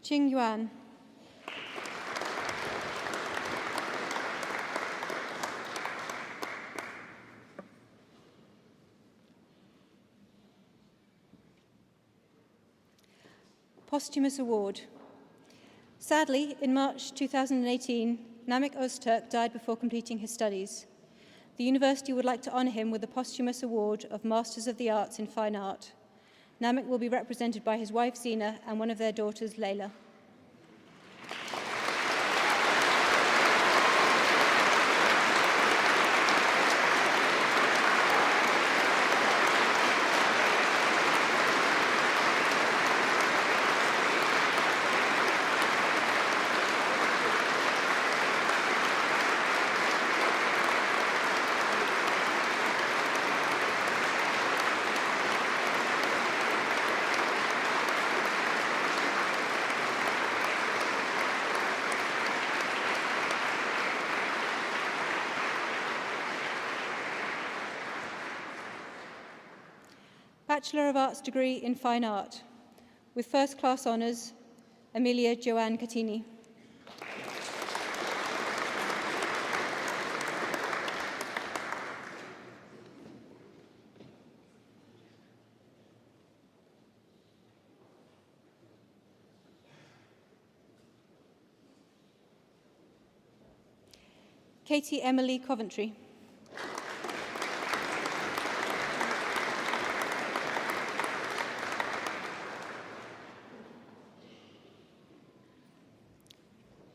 Qing Yuan. Posthumous award. Sadly, in March 2018, Namik Öztürk died before completing his studies. The university would like to honour him with the posthumous award of Masters of the Arts in Fine Art. Namik will be represented by his wife Zina and one of their daughters, Layla. Bachelor of Arts degree in Fine Art, with first class honours, Amelia Joanne Catini. Katie Emily Coventry.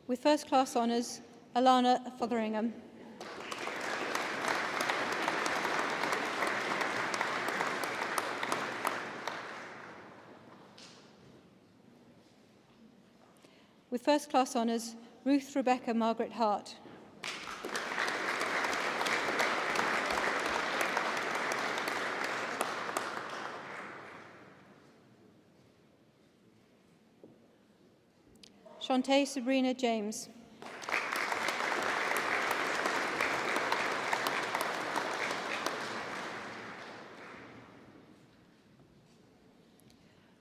With first class honours, Alana Fotheringham. With first class honours, Ruth Rebecca Margaret Hart. Shantae Sabrina James.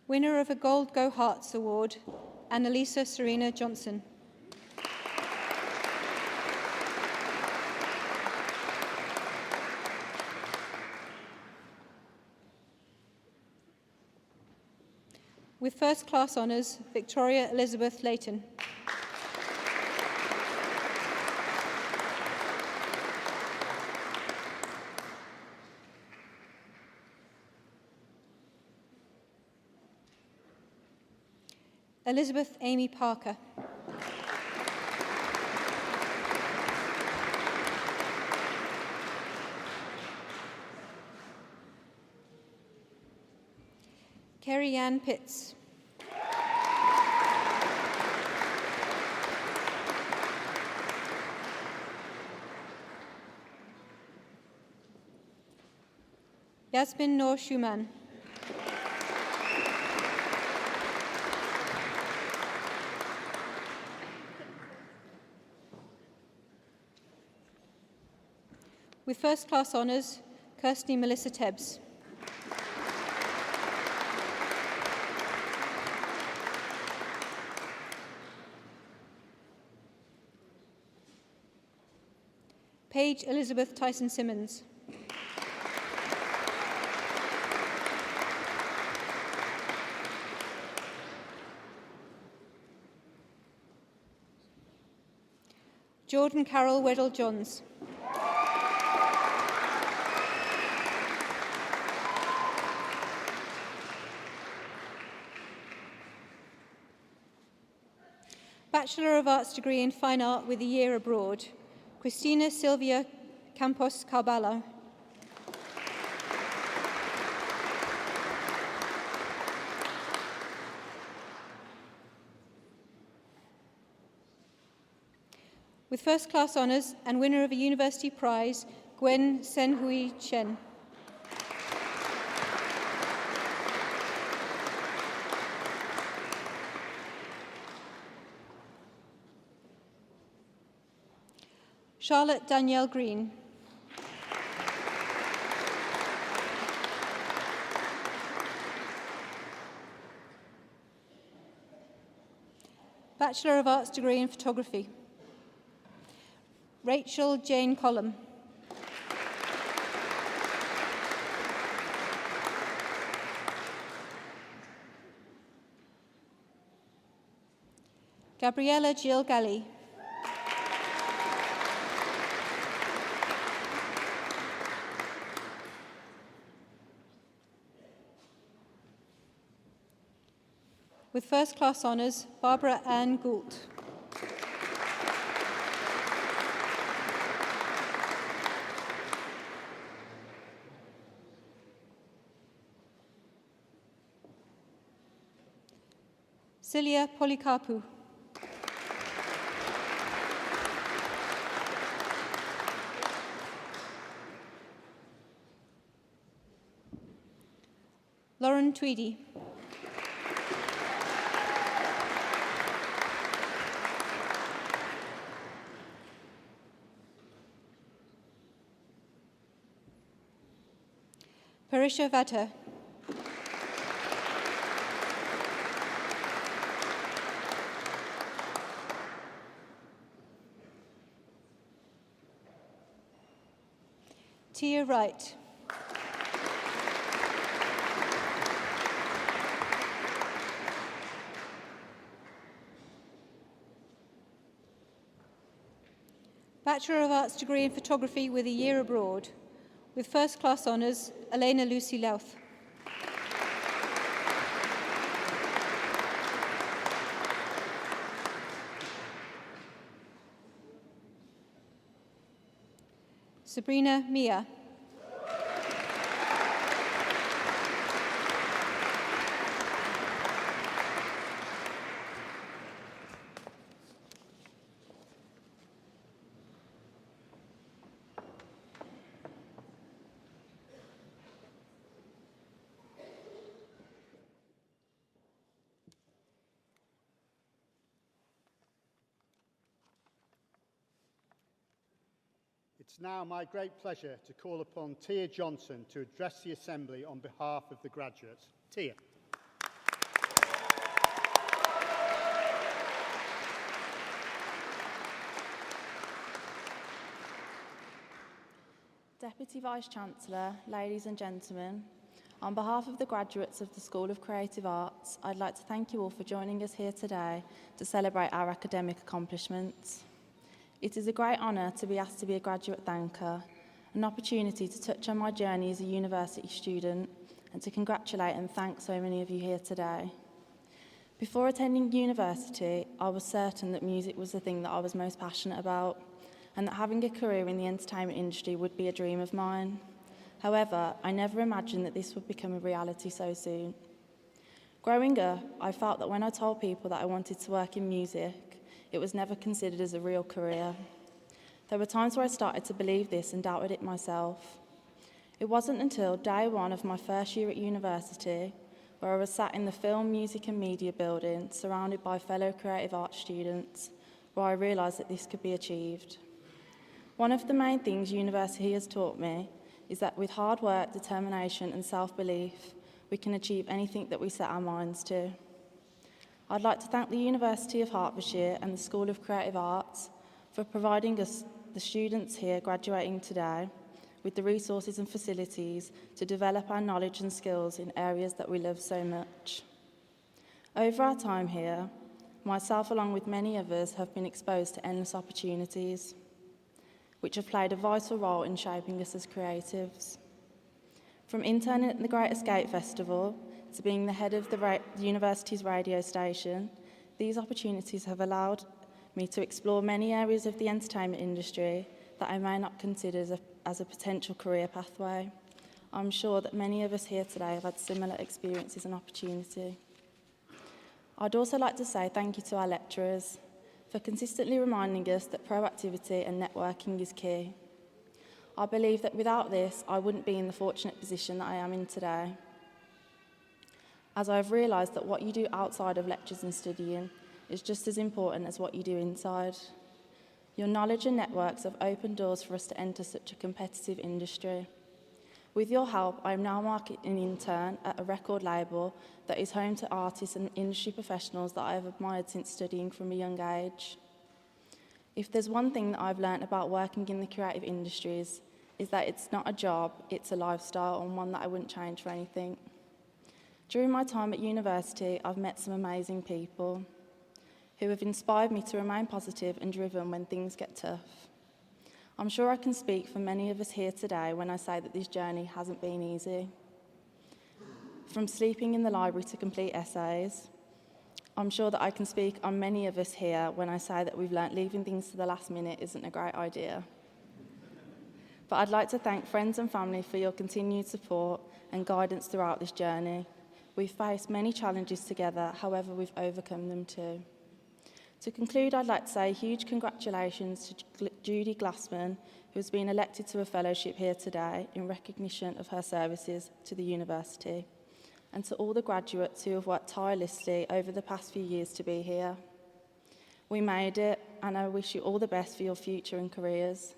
Winner of a Gold Go Hearts Award, Annalisa Serena Johnson. With first class honours, Victoria Elizabeth Layton. Elizabeth Amy Parker. Kerry Ann Pitts. Yasmin Noor Shuman. With first class honours, Kirsty Melissa Tebbs. Paige Elizabeth Tyson Simmons. Jordan Carol Weddell Johns. Bachelor of Arts degree in Fine Art with a year abroad, Christina Silvia Campos Carbala. With first class honours and winner of a university prize, Gwen Senhui Chen. Charlotte Danielle Green. Bachelor of Arts degree in photography, Rachel Jane Collum. Gabriella Jill Galley. With first class honours, Barbara Ann Goult. Celia Policarpou. Lauren Tweedy. Parisha Vata. Tia Wright. Bachelor of Arts degree in photography with a year abroad, with first class honours, Elena Lucy Louth. Sabrina Mia. It's now my great pleasure to call upon Tia Johnson to address the Assembly on behalf of the graduates. Tia. Deputy Vice-Chancellor, ladies and gentlemen, on behalf of the graduates of the School of Creative Arts, I'd like to thank you all for joining us here today to celebrate our academic accomplishments. It is a great honour to be asked to be a graduate thanker, an opportunity to touch on my journey as a university student and to congratulate and thank so many of you here today. Before attending university, I was certain that music was the thing that I was most passionate about and that having a career in the entertainment industry would be a dream of mine. However, I never imagined that this would become a reality so soon. Growing up, I felt that when I told people that I wanted to work in music, it was never considered as a real career. There were times where I started to believe this and doubted it myself. It wasn't until day one of my first year at university, where I was sat in the Film, Music and Media building, surrounded by fellow creative arts students, where I realised that this could be achieved. One of the main things university has taught me is that with hard work, determination and self-belief, we can achieve anything that we set our minds to. I'd like to thank the University of Hertfordshire and the School of Creative Arts for providing us, the students here graduating today, with the resources and facilities to develop our knowledge and skills in areas that we love so much. Over our time here, myself along with many others have been exposed to endless opportunities, which have played a vital role in shaping us as creatives. From interning at the Great Escape Festival to being the head of the university's radio station, these opportunities have allowed me to explore many areas of the entertainment industry that I may not consider as a potential career pathway. I'm sure that many of us here today have had similar experiences and opportunity. I'd also like to say thank you to our lecturers for consistently reminding us that proactivity and networking is key. I believe that without this, I wouldn't be in the fortunate position that I am in today, as I've realised that what you do outside of lectures and studying is just as important as what you do inside. Your knowledge and networks have opened doors for us to enter such a competitive industry. With your help, I am now marketing intern at a record label that is home to artists and industry professionals that I have admired since studying from a young age. If there's one thing that I've learnt about working in the creative industries, is that it's not a job, it's a lifestyle, and one that I wouldn't change for anything. During my time at university, I've met some amazing people who have inspired me to remain positive and driven when things get tough. I'm sure I can speak for many of us here today when I say that this journey hasn't been easy. From sleeping in the library to complete essays, I'm sure that I can speak on many of us here when I say that we've learnt leaving things to the last minute isn't a great idea. But I'd like to thank friends and family for your continued support and guidance throughout this journey. We've faced many challenges together, however we've overcome them too. To conclude, I'd like to say a huge congratulations to Judy Glassman, who has been elected to a fellowship here today in recognition of her services to the university, and to all the graduates who have worked tirelessly over the past few years to be here. We made it, and I wish you all the best for your future and careers.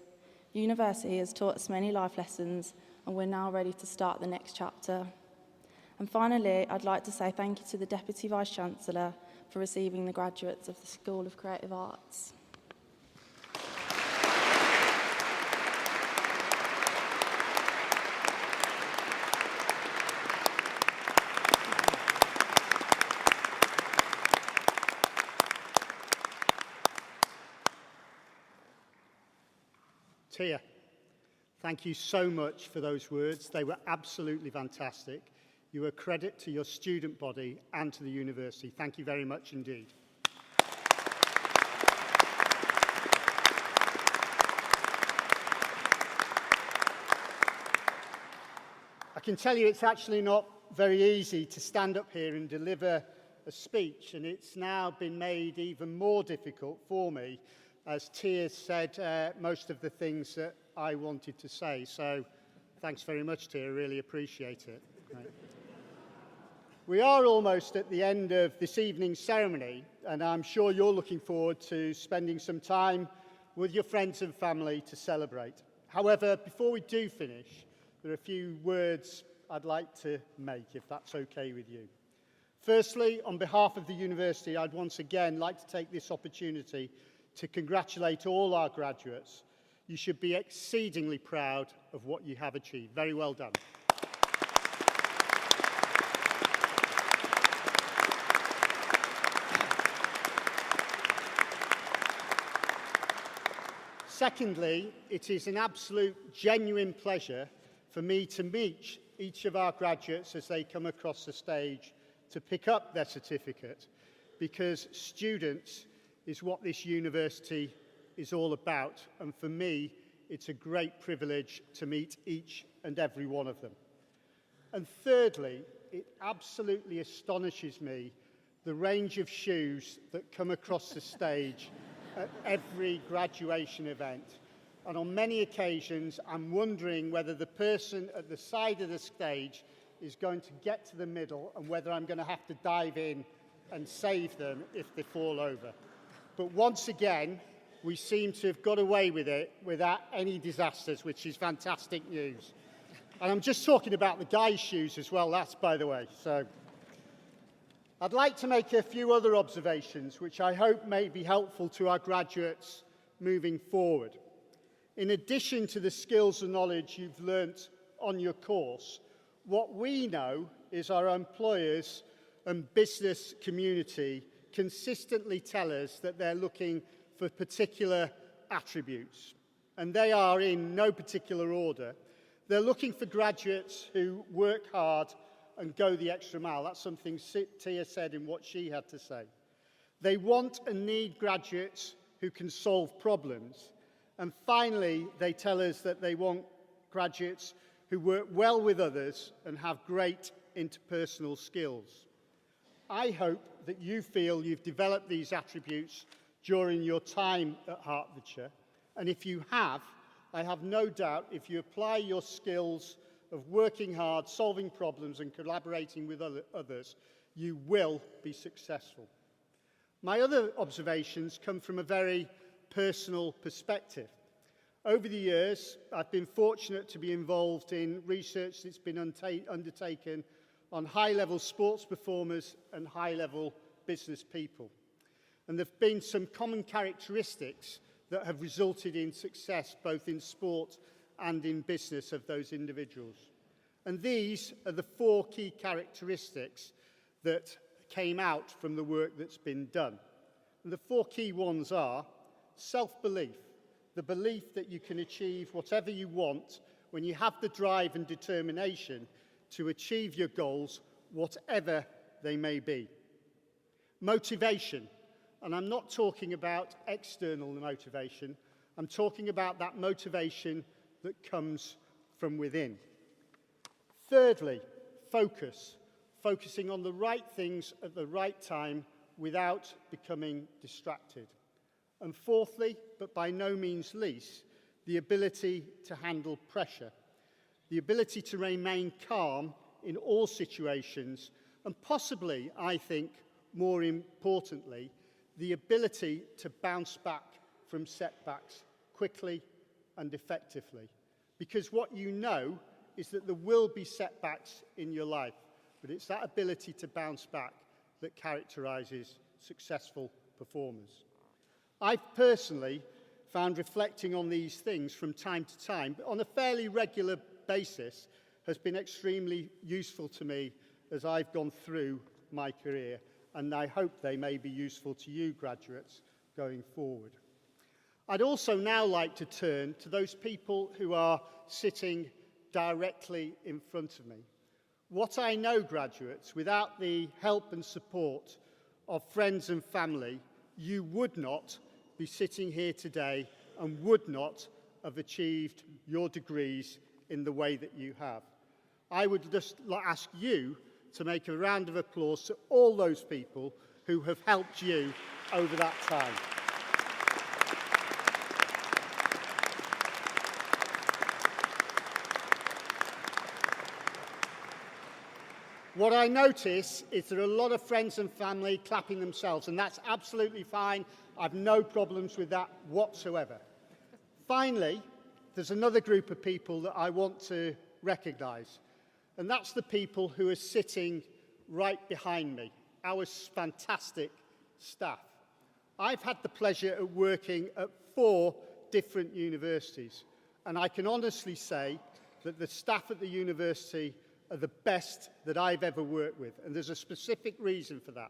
University has taught us many life lessons, and we're now ready to start the next chapter. And finally, I'd like to say thank you to the Deputy Vice-Chancellor for receiving the graduates of the School of Creative Arts. Tia, thank you so much for those words. They were absolutely fantastic. You are a credit to your student body and to the university. Thank you very much indeed. I can tell you it's actually not very easy to stand up here and deliver a speech, and it's now been made even more difficult for me as Tia said most of the things that I wanted to say. So thanks very much, Tia. I really appreciate it. Right. We are almost at the end of this evening's ceremony, and I'm sure you're looking forward to spending some time with your friends and family to celebrate. However, before we do finish, there are a few words I'd like to make, if that's okay with you. Firstly, on behalf of the university, I'd once again like to take this opportunity to congratulate all our graduates. You should be exceedingly proud of what you have achieved. Very well done. Secondly, it is an absolute genuine pleasure for me to meet each of our graduates as they come across the stage to pick up their certificate, because students is what this university is all about, and for me it's a great privilege to meet each and every one of them. And thirdly, it absolutely astonishes me the range of shoes that come across the stage at every graduation event. and on many occasions I'm wondering whether the person at the side of the stage is going to get to the middle and whether I'm going to have to dive in and save them if they fall over. But once again, we seem to have got away with it without any disasters, which is fantastic news. And I'm just talking about the guys' shoes as well, that's by the way. So I'd like to make a few other observations which I hope may be helpful to our graduates moving forward. In addition to the skills and knowledge you've learnt on your course, what we know is our employers and business community consistently tell us that they're looking for particular attributes, and they are in no particular order. They're looking for graduates who work hard and go the extra mile. That's something Tia said in what she had to say. They want and need graduates who can solve problems. And finally, they tell us that they want graduates who work well with others and have great interpersonal skills. I hope that you feel you've developed these attributes during your time at Hertfordshire, and if you have, I have no doubt if you apply your skills of working hard, solving problems and collaborating with others, you will be successful. My other observations come from a very personal perspective. Over the years, I've been fortunate to be involved in research that's been undertaken on high-level sports performers and high-level business people. And there have been some common characteristics that have resulted in success both in sport and in business of those individuals. And these are the 4 key characteristics that came out from the work that's been done. And the 4 key ones are self-belief, the belief that you can achieve whatever you want when you have the drive and determination to achieve your goals, whatever they may be. Motivation, and I'm not talking about external motivation, I'm talking about that motivation that comes from within. Thirdly, focus, focusing on the right things at the right time without becoming distracted. And fourthly, but by no means least, the ability to handle pressure, the ability to remain calm in all situations, and possibly, I think, more importantly, the ability to bounce back from setbacks quickly and effectively. Because what you know is that there will be setbacks in your life, but it's that ability to bounce back that characterises successful performers. I've personally found reflecting on these things from time to time, but on a fairly regular basis, has been extremely useful to me as I've gone through my career, and I hope they may be useful to you graduates going forward. I'd also now like to turn to those people who are sitting directly in front of me. What I know, graduates, without the help and support of friends and family, you would not be sitting here today and would not have achieved your degrees in the way that you have. I would just ask you to make a round of applause to all those people who have helped you over that time. What I notice is there are a lot of friends and family clapping themselves, and that's absolutely fine. I've no problems with that whatsoever. Finally, there's another group of people that I want to recognise, and that's the people who are sitting right behind me, our fantastic staff. I've had the pleasure of working at 4 different universities, and I can honestly say that the staff at the university are the best that I've ever worked with, and there's a specific reason for that.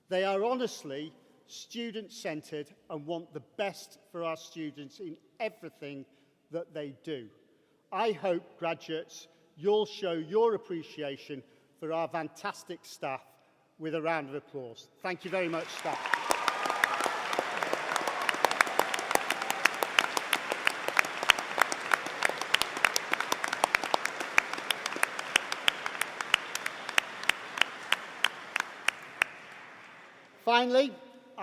They are honestly student-centred and want the best for our students in everything that they do. I hope, graduates, you'll show your appreciation for our fantastic staff with a round of applause. Thank you very much, staff. Finally,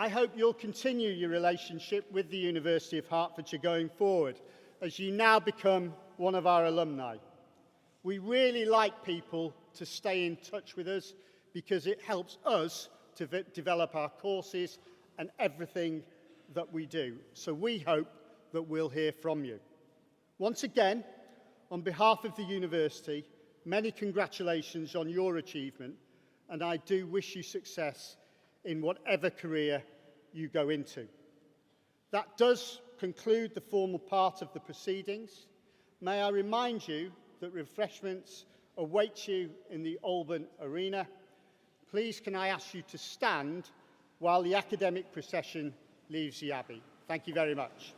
I hope you'll continue your relationship with the University of Hertfordshire going forward as you now become one of our alumni. We really like people to stay in touch with us because it helps us to develop our courses and everything that we do. So we hope that we'll hear from you. Once again, on behalf of the university, many congratulations on your achievement, and I do wish you success in whatever career you go into. That does conclude the formal part of the proceedings. May I remind you that refreshments await you in the Alban Arena. Please can I ask you to stand while the academic procession leaves the Abbey. Thank you very much.